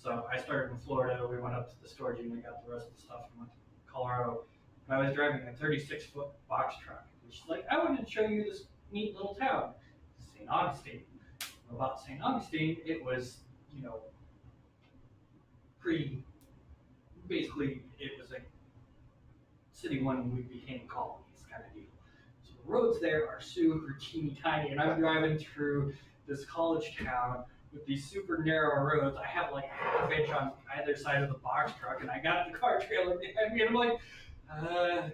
So I started in Florida, we went up to the storage unit, got the rest of the stuff, and went to Colorado. And I was driving a 36-foot box truck. And she's like, I wanted to show you this neat little town, St. Augustine. About St. Augustine, it was, you know, basically it was a city when we became colonies kind of deal. So the roads there are super teeny tiny, and I'm driving through this college town with these super narrow roads. I have like half inch on either side of the box truck, and I got the car trailer behind me, and I'm like,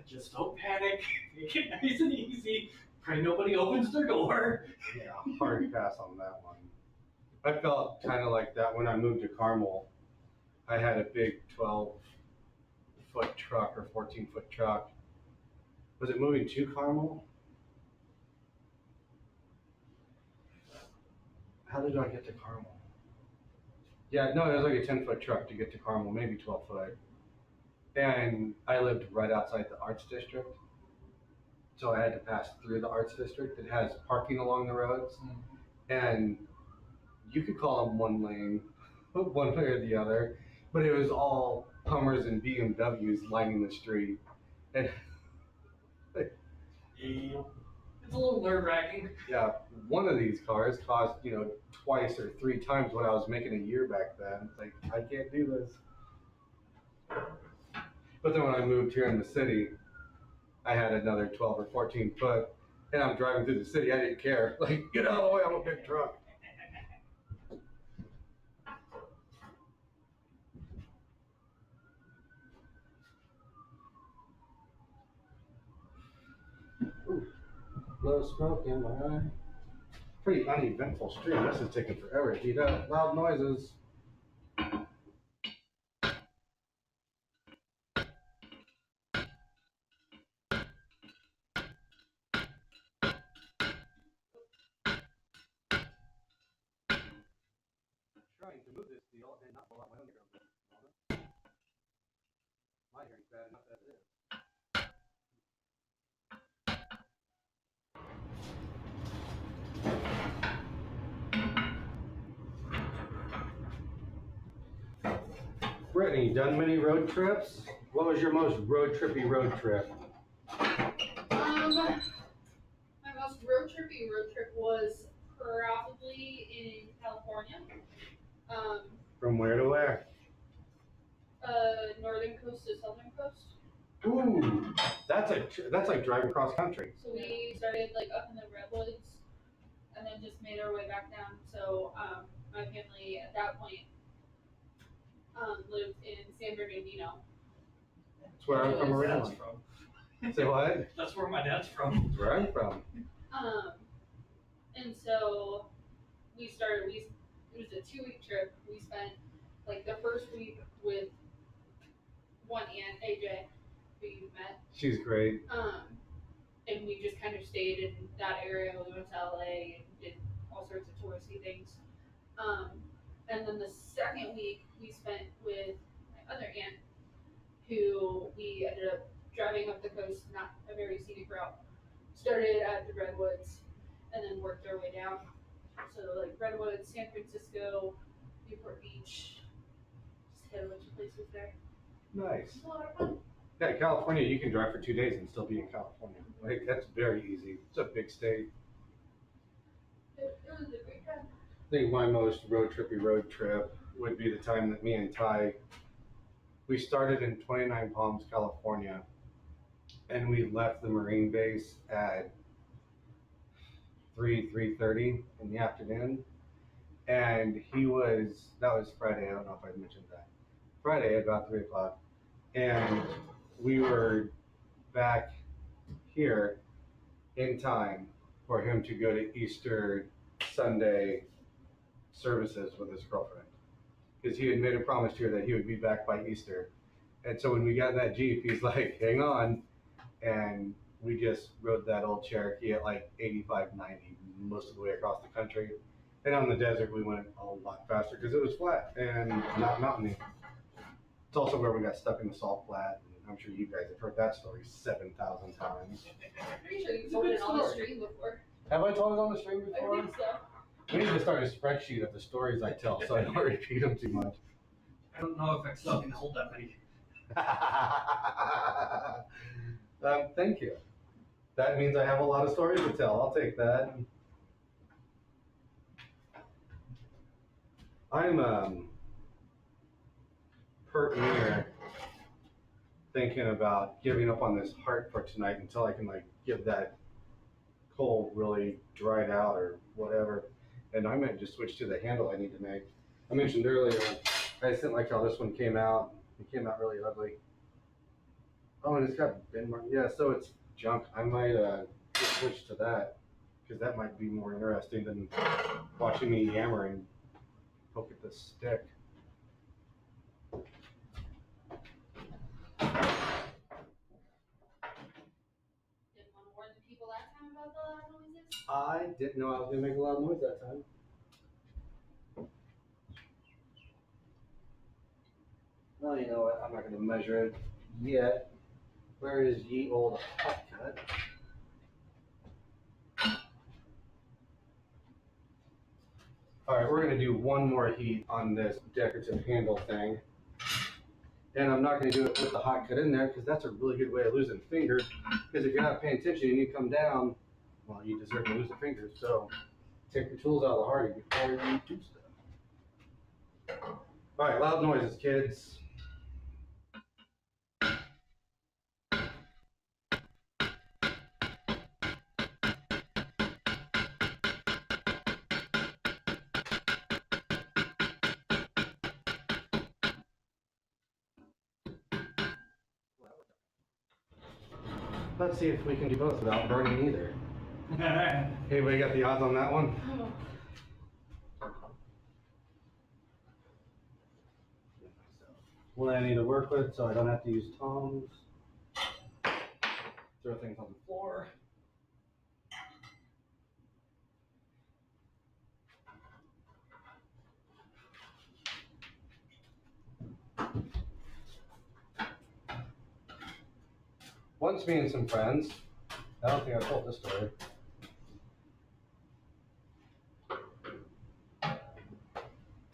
just don't panic, take it nice and easy, pray nobody opens their door. Yeah, hard pass on that one. I felt kind of like that when I moved to Carmel. I had a big 12-foot truck or 14-foot truck. Was it moving to Carmel? How did I get to Carmel? Yeah, no, it was like a 10-foot truck to get to Carmel, maybe 12-foot. And I lived right outside the Arts District. So I had to pass through the Arts District. It has parking along the roads. And you could call them one lane, one way or the other. But it was all Hummers and BMWs lining the street. And It's a little nerve-wracking. yeah, one of these cars cost, twice or three times what I was making a year back then. It's like, I can't do this. But then when I moved here in the city, I had another 12 or 14 foot, and I'm driving through the city. I didn't care. Like, get out of the way, I'm a big truck. Ooh, low smoke in my eye. Pretty uneventful stream. This is taking forever to heat up. Loud noises. Trying to move this deal and not blow out my own eardrum. My hearing's bad enough as it is. Brittany, done many road trips? What was your most road trip? My most road trip was probably in California. From where to where? Northern coast to southern coast. Ooh, that's like driving cross country. So we started like up in the redwoods, and then just made our way back down. So my family at that point lived in San Bernardino. That's where I'm from originally. Say what? That's where my dad's from. That's where I'm from. And so we started. It was a 2-week trip. We spent like the first week with one aunt, AJ, who you met. She's great. And we just kind of stayed in that area. We went to LA and did all sorts of touristy things. And then the second week we spent with my other aunt, who we ended up driving up the coast, not a very scenic route. Started at the Redwoods and then worked our way down. So like Redwoods, San Francisco, Newport Beach, just hit a bunch of places there. Nice. It was a lot of fun. Yeah, California, you can drive for 2 days and still be in California. Like, that's very easy. It's a big state. It was a great time. I think my most road trip would be the time that me and Ty, we started in 29 Palms, California, and we left the Marine base at 3:30 in the afternoon. And that was Friday, I don't know if I mentioned that. Friday at about 3 o'clock. And we were back here in time for him to go to Easter Sunday services with his girlfriend. Because he had made a promise to her that he would be back by Easter. And so when we got in that Jeep, he's like, hang on. And we just rode that old Cherokee at like 85, 90 most of the way across the country. And on the desert, we went a lot faster because it was flat and not mountainy. It's also where we got stuck in the salt flat. And I'm sure you guys have heard that story 7,000 times. I'm pretty sure you've told it on the stream before. Have I told it on the stream I before? think so. We need to start a spreadsheet of the stories I tell so I don't repeat them too much. I don't know if Excel can hold that many. Thank you. That means I have a lot of stories to tell. I'll take that. I'm pert near thinking about giving up on this heart for tonight until I can like get that coal really dried out or whatever. And I might just switch to the handle I need to make. I mentioned earlier, I just didn't like how this one came out. It came out really ugly. Oh, and it's got bin mark. Yeah, so it's junk. I might just switch to that because that might be more interesting than watching me yammer and poke at the stick. Didn't want to warn the people that time about the loud noises. I didn't know I was going to make a lot of noise that time. Well, you know what? I'm not going to measure it yet. Where is ye old hot cut? All right, we're going to do one more heat on this decorative handle thing. And I'm not going to do it with the hot cut in there because that's a really good way of losing fingers. Because if you're not paying attention and you come down, well, you deserve to lose a finger. So take your tools out of the hardy before you do stuff. All right, loud noises, kids. Let's see if we can do both without burning either. Anybody got the odds on that one? One I need to work with so I don't have to use tongs. Throw things on the floor. Once me and some friends, I don't think I told this story.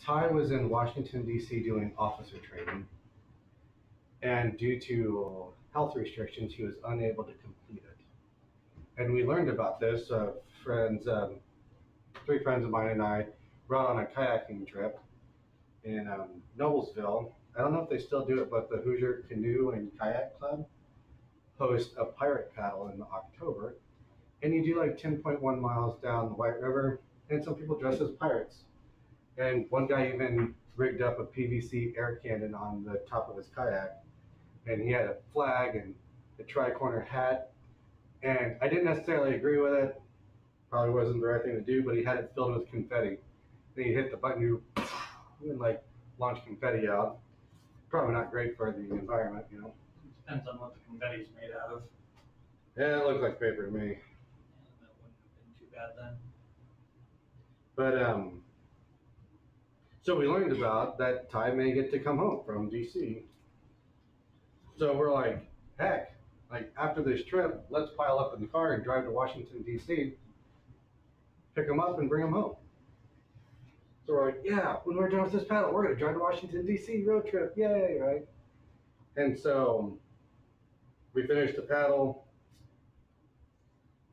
Ty was in Washington, D.C. doing officer training, and due to health restrictions, he was unable to complete it. And we learned about this, three friends of mine and I were out on a kayaking trip in Noblesville. I don't know if they still do it, but the Hoosier Canoe and Kayak Club host a pirate paddle in October, and you do like 10.1 miles down the White River, and some people dress as pirates. And one guy even rigged up a PVC air cannon on the top of his kayak, and he had a flag and a tri-corner hat, and I didn't necessarily agree with it. Probably wasn't the right thing to do, but he had it filled with confetti. Then he hit the button and like launch confetti out. Probably not great for the environment, you know. Depends on what the confetti is made out of. Yeah, it looked like paper to me. Yeah, that wouldn't have been too bad then. But So we learned about that Ty may get to come home from DC. So we're like, heck, like after this trip, let's pile up in the car and drive to Washington, DC, pick him up and bring him home. So we're like, yeah, when we're done with this paddle, we're going to drive to Washington, DC road trip. Yay, right? And so we finished the paddle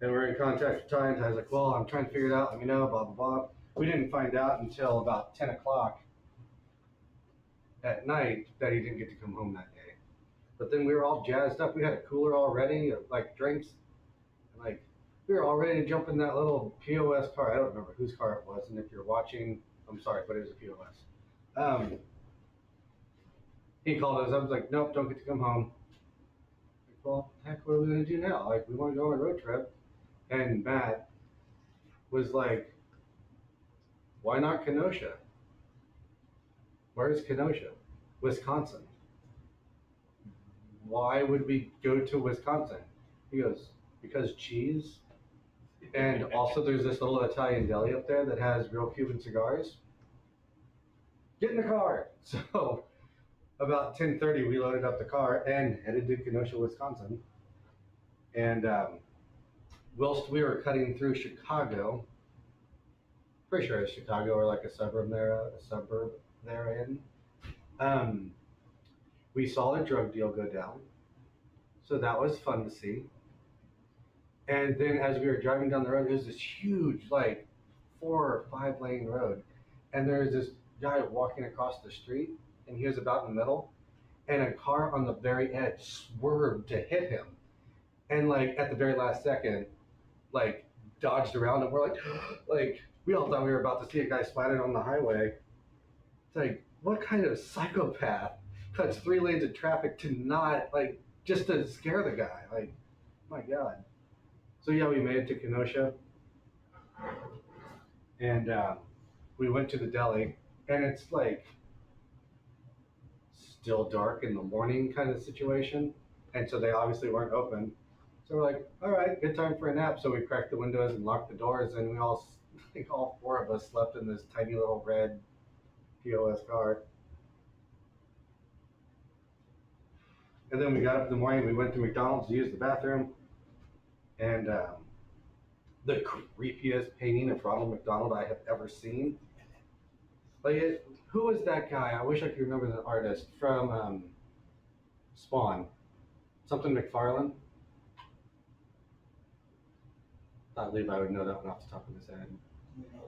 and we're in contact with Ty, and Ty's like, well, I'm trying to figure it out. Let me know, blah, blah, blah. We didn't find out until about 10 o'clock at night that he didn't get to come home that day. But then we were all jazzed up. We had a cooler already, like drinks. And like, we were all ready to jump in that little POS car. I don't remember whose car it was. And if you're watching, I'm sorry, but it was a POS. He called us. I was like, nope, don't get to come home. Like, well, heck, what are we going to do now? Like, we want to go on a road trip. And Matt was like, why not Kenosha? Where's Kenosha? Wisconsin. Why would we go to Wisconsin? He goes, because cheese. And also there's this little Italian deli up there that has real Cuban cigars. Get in the car. So about 10:30, we loaded up the car and headed to Kenosha, Wisconsin. And whilst we were cutting through Chicago, pretty sure it's Chicago or like a suburb therein, we saw a drug deal go down. So that was fun to see. And then as we were driving down the road, there's this huge, like 4 or 5 lane road. And there's this guy walking across the street, and he was about in the middle, and a car on the very edge swerved to hit him. And like at the very last second, like dodged around, and we're like we all thought we were about to see a guy splattered on the highway. It's like, what kind of psychopath cuts 3 lanes of traffic to not, like, just to scare the guy? Like, my God. So yeah, we made it to Kenosha, and we went to the deli, and it's like still dark in the morning kind of situation, and so they obviously weren't open. So we're like, all right, good time for a nap. So we cracked the windows and locked the doors, and we all, I think all 4 of us slept in this tiny little red POS car. And then we got up in the morning, we went to McDonald's to use the bathroom, and the creepiest painting of Ronald McDonald I have ever seen. Like, who was that guy? I wish I could remember the artist from Spawn. Something McFarlane. Thought Levi would know that one off the top of his head.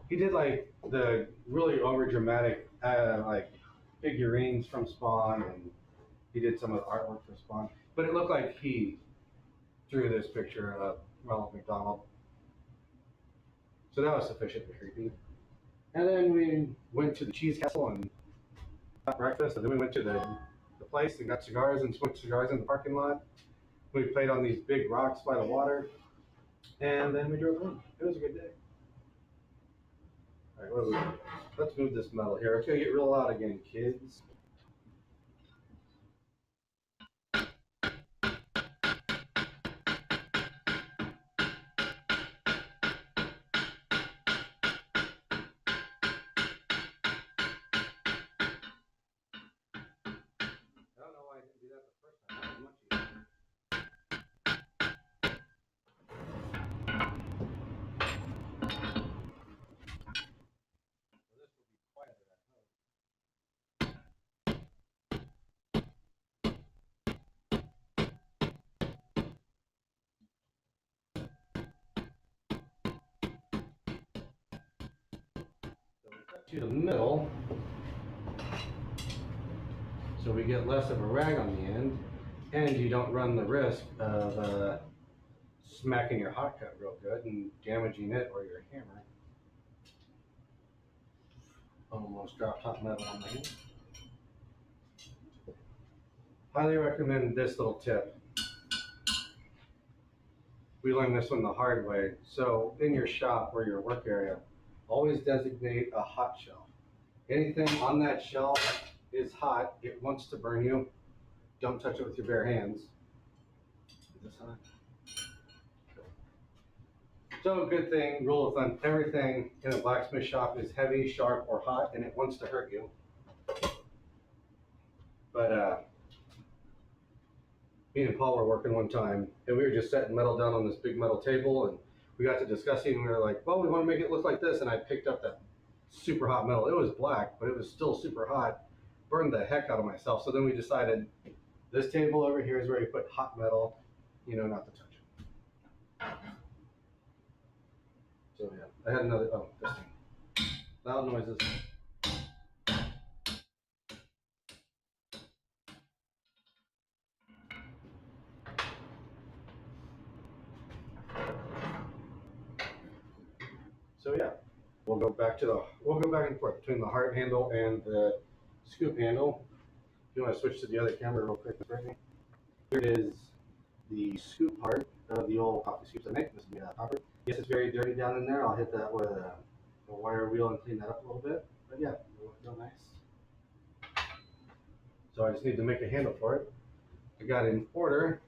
He did like the really over dramatic like figurines from Spawn, and he did some of the artwork for Spawn. But it looked like he drew this picture of Ronald McDonald. So that was sufficiently creepy. And then we went to the Cheese Castle and got breakfast, and then we went to the place and got cigars and smoked cigars in the parking lot. We played on these big rocks by the water, and then we drove home. It was a good day. All right, let's move this metal here. It's gonna get real loud again, kids. To the middle, so we get less of a rag on the end, and you don't run the risk of smacking your hot cut real good and damaging it or your hammer. Almost dropped hot metal on my hand. Highly recommend this little tip. We learned this one the hard way. So in your shop or your work area, always designate a hot shelf. Anything on that shelf is hot. It wants to burn you. Don't touch it with your bare hands. Is this hot? So good thing, rule of thumb, everything in a blacksmith shop is heavy, sharp, or hot, and it wants to hurt you. But me and Paul were working one time, and we were just setting metal down on this big metal table, and we got to discussing, and we were like, well, we want to make it look like this, and I picked up that super hot metal. It was black, but it was still super hot. Burned the heck out of myself. So then we decided this table over here is where you put hot metal, you know, not to touch it. So yeah, I had another, oh, this thing. Loud noises. So yeah, we'll go back and forth between the heart handle and the scoop handle. If you want to switch to the other camera real quick, Brittany. Here is the scoop part of the old coffee scoops I make. This is made out of copper. Yes, it's very dirty down in there. I'll hit that with a wire wheel and clean that up a little bit. But yeah, it'll look real nice. So I just need to make a handle for it. I got it in order.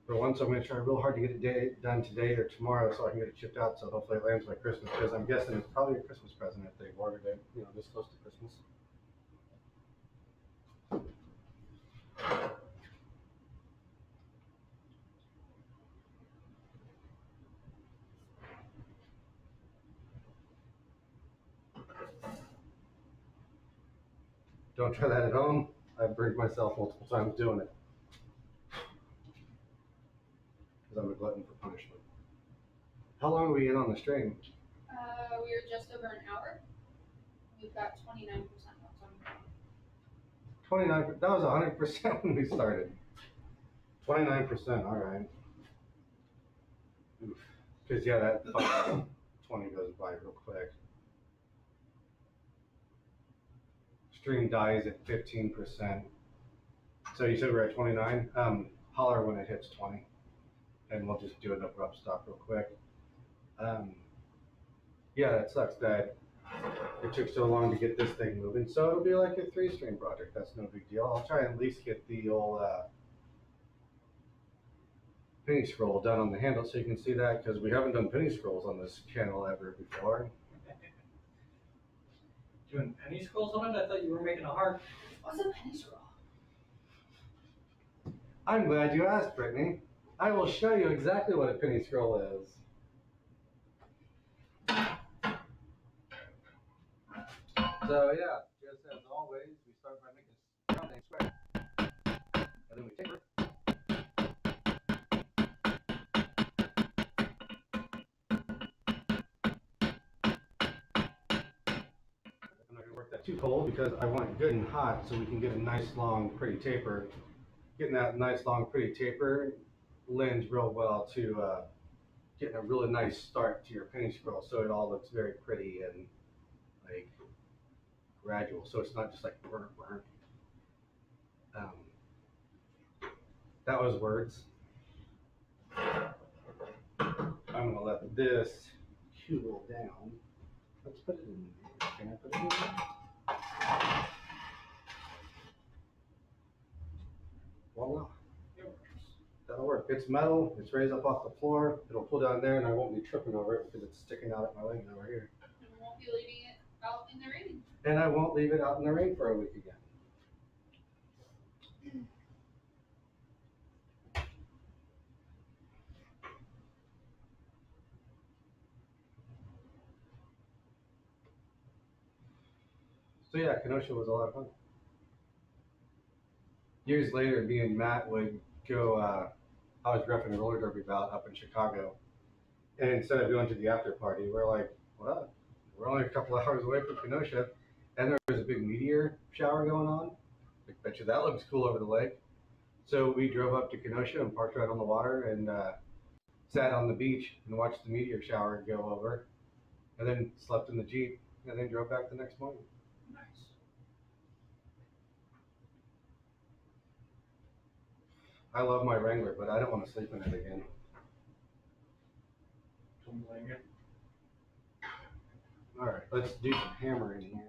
For once, I'm going to try real hard to get it done today or tomorrow so I can get it shipped out, so hopefully it lands by Christmas, because I'm guessing it's probably a Christmas present if they've ordered it, you know, this close to Christmas. Don't try that at home. I've burned myself multiple times doing it, because I'm a glutton for punishment. How long are we in on the stream? We were just over an hour. We've got 29% left on. 29, that was 100% when we started. 29%, all right. Because yeah, that 20 goes by real quick. Stream dies at 15%. So you said we're at 29. Holler when it hits 20, and we'll just do an abrupt stop real quick. Yeah, that sucks that it took so long to get this thing moving. So it'll be like a 3-stream project. That's no big deal. I'll try and at least get the old penny scroll done on the handle so you can see that, because we haven't done penny scrolls on this channel ever before. Doing penny scrolls on it? I thought you were making a heart. What's a penny scroll? I'm glad you asked, Brittany. I will show you exactly what a penny scroll is. So yeah, just as always, we start by making something square, and then we taper. I'm not going to work that too cold because I want it good and hot so we can get a nice long pretty taper. Getting that nice long pretty taper lends real well to getting a really nice start to your penny scroll, so it all looks very pretty and like gradual, so it's not just like burn. That was words. I'm gonna let this cool down. Let's put it in there. Can I put it in there? Voila. That'll work. It's metal, it's raised up off the floor, it'll pull down there and I won't be tripping over it because it's sticking out at my leg over here. And we won't be leaving it out in the rain. And I won't leave it out in the rain for a week again. So yeah, Kenosha was a lot of fun. Years later, me and Matt would go, I was reffing a roller derby bout up in Chicago. And instead of going to the after party, we're like, well, we're only a couple hours away from Kenosha. And there was a big meteor shower going on. I bet you that looks cool over the lake. So we drove up to Kenosha and parked right on the water and sat on the beach and watched the meteor shower go over. And then slept in the Jeep and then drove back the next morning. Nice. I love my Wrangler, but I don't want to sleep in it again. Don't blame you. All right, let's do some hammering here.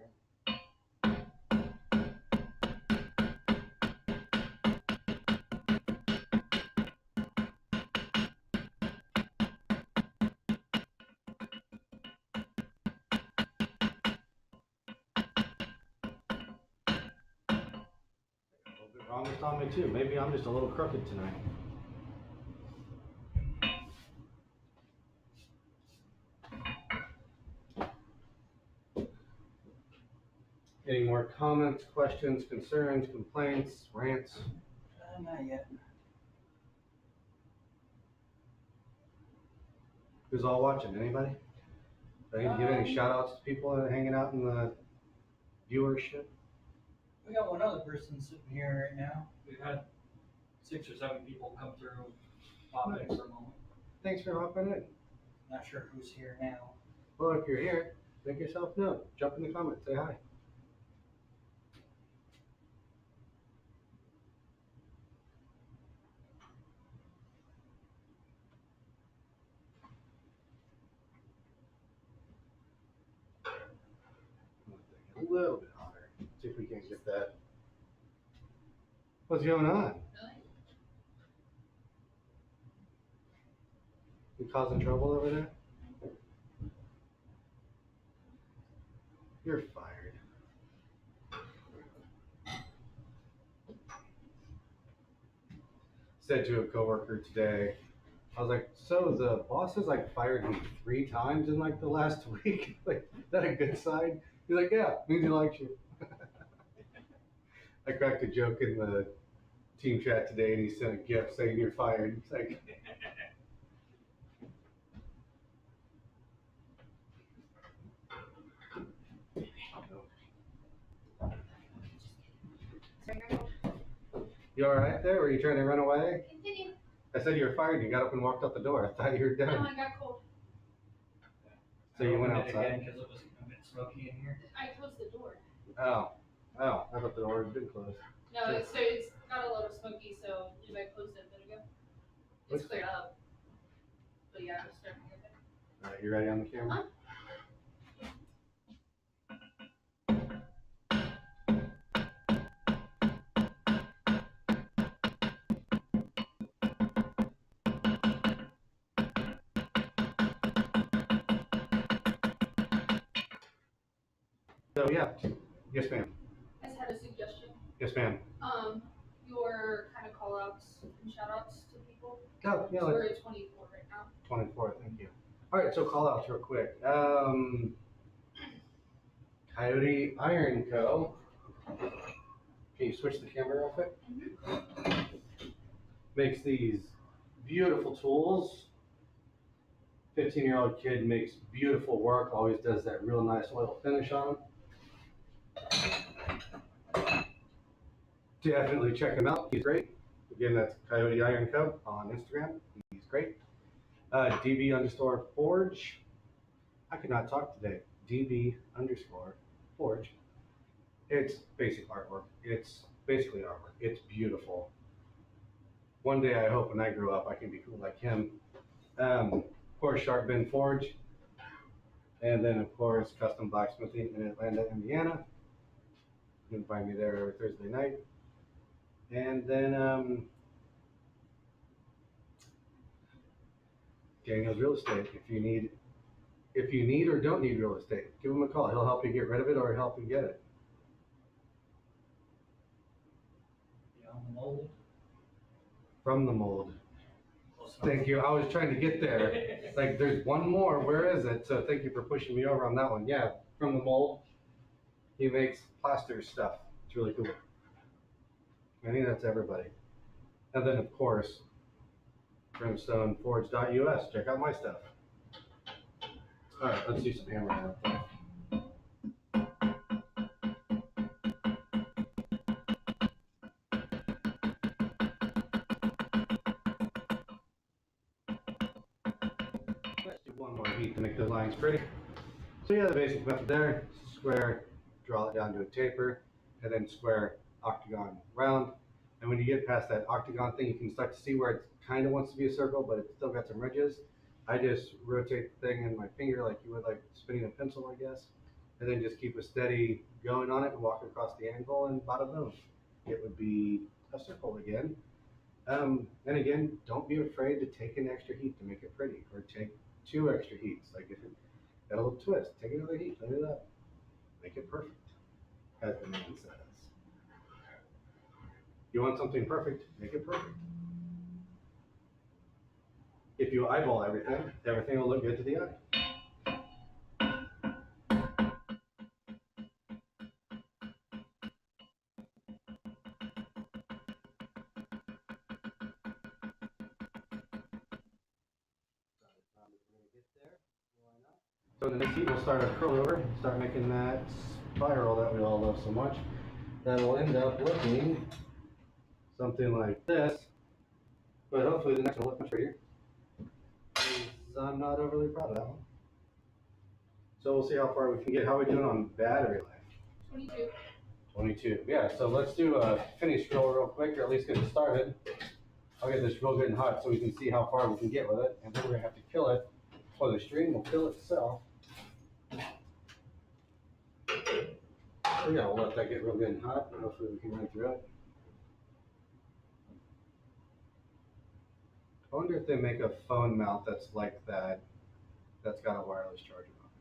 almost on me too. Maybe I'm just a little crooked tonight. Any more comments, questions, concerns, complaints, rants? Not yet. Who's all watching? Anybody? Do I need to give any shout outs to people that are hanging out in the viewership? We got one other person sitting here right now. We've had 6 or 7 people come through, pop in for a moment. Thanks for hopping in. Not sure who's here now. Well, if you're here, make yourself known. Jump in the comments, say hi. A little bit hotter. See if we can get that. What's going on? Really? You causing trouble over there? You're fired. Said to a coworker today, I was like, so the boss has like fired me 3 times in like the last week? Like, is that a good sign? He's like, yeah, means he likes you. I cracked a joke in the team chat today and he sent a gift saying you're fired. It's like, you all right there? Were you trying to run away? Continue. I said you were fired. You got up and walked out the door. I thought you were No, done. I got cold. So you went I opened it outside? again because it was a bit smoky in here. I closed the door. Oh, I thought the door had been closed. No, it's got a little smoky, so I closed it a bit ago. It's cleared up. But yeah, it's starting to get better. All right, you ready on the camera? Huh? So yeah, yes ma'am. I just had a suggestion. Yes ma'am. Your kind of call outs and shout outs to people. Oh, yeah, So like we're at 24 right now. 24, thank you. All right, so call outs real quick. Coyote Iron Co. Can you switch the camera real quick? Mm-hmm. Makes these beautiful tools. 15-year-old kid makes beautiful work, always does that real nice oil finish on them. Definitely check him out, he's great. Again, that's Coyote Iron Co. on Instagram, he's great. DB_Forge. I could not talk today. DB_Forge. It's basic artwork. It's basically artwork. It's beautiful. One day I hope when I grow up I can be cool like him. Of course, Sharp Bin Forge. And then of course, Custom Blacksmithing in Atlanta, Indiana. You can find me there every Thursday night. And then Daniel's Real Estate. If you need or don't need real estate, give him a call. He'll help you get rid of it or help you get it. Beyond the mold. From the mold. Close enough. Thank you. I was trying to get there. Like, there's one more. Where is it? So thank you for pushing me over on that one. Yeah, From the Mold. He makes plaster stuff. It's really cool. I think that's everybody. And then, of course, BrimstoneForge.us. Check out my stuff. All right, let's do some hammering real quick. Let's do one more heat to make the lines pretty. So yeah, the basic method there, square, draw it down to a taper, and then square, octagon, round. And when you get past that octagon thing, you can start to see where it kind of wants to be a circle, but it's still got some ridges. I just rotate the thing in my finger like you would like spinning a pencil, I guess. And then just keep a steady going on it and walk across the angle and bada boom. It would be a circle again. And again, don't be afraid to take an extra heat to make it pretty, or take 2 extra heats. Like if it got a little twist, take another heat, light it up, make it perfect, as the man says. You want something perfect, make it perfect. If you eyeball everything, everything will look good to the eye. So in the next heat, we'll start our curl over, start making that spiral that we all love so much. That'll end up looking something like this, but hopefully the next one will look much prettier. I'm not overly proud of that one. So we'll see how far we can get. How are we doing on battery life? 22. 22. Yeah, so let's do a finish drill real quick, or at least get it started. I'll get this real good and hot so we can see how far we can get with it, and then we're gonna have to kill it, or the stream will kill itself. Yeah, we'll let that get real good and hot, and hopefully we can run through it. I wonder if they make a phone mount that's like that, that's got a wireless charger on it.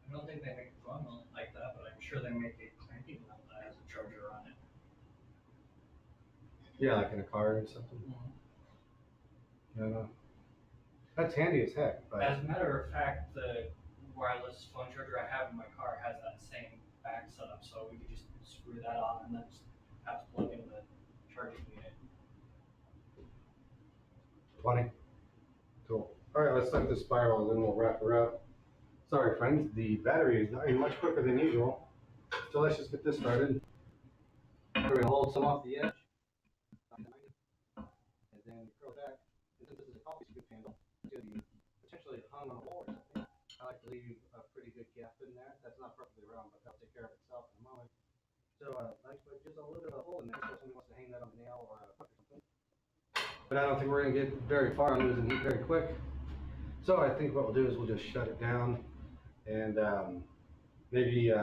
I don't think they make a phone mount like that, but I'm sure they make a clanking mount that has a charger on it. Yeah, like in a car or something. Yeah, no. That's handy as heck. But As a matter of fact, the wireless phone charger I have in my car has that same back setup, so we could just screw that on and then just have to plug in the charging unit. 20. Cool. All right, let's start the spiral and then we'll wrap her up. Sorry, friends, the battery is dying much quicker than usual. So let's just get this started. We're going to hold some off the edge. And then curl back. And since this is a coffee scoop handle, it's going to be potentially hung on a wall or something. I like to leave a pretty good gap in there. That's not perfectly round, but that'll take care of itself in a moment. So I put just a little bit of a hole in there so somebody wants to hang that on a nail or a hook or something. But I don't think we're going to get very far on losing heat very quick. So I think what we'll do is we'll just shut it down, and maybe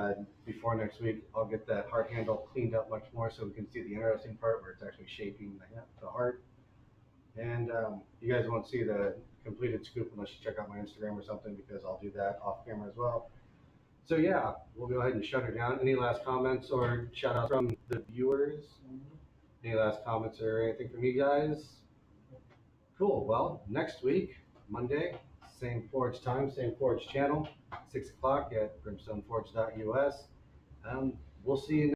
before next week I'll get that heart handle cleaned up much more so we can see the interesting part where it's actually shaping the heart. And you guys won't see the completed scoop unless you check out my Instagram or something, because I'll do that off camera as well. So yeah, we'll go ahead and shut her down. Any last comments or shout outs from the viewers? Any last comments or anything from you guys? Cool. Well, next week, Monday, same Forge time, same Forge channel, 6 o'clock at brimstoneforge.us. We'll see you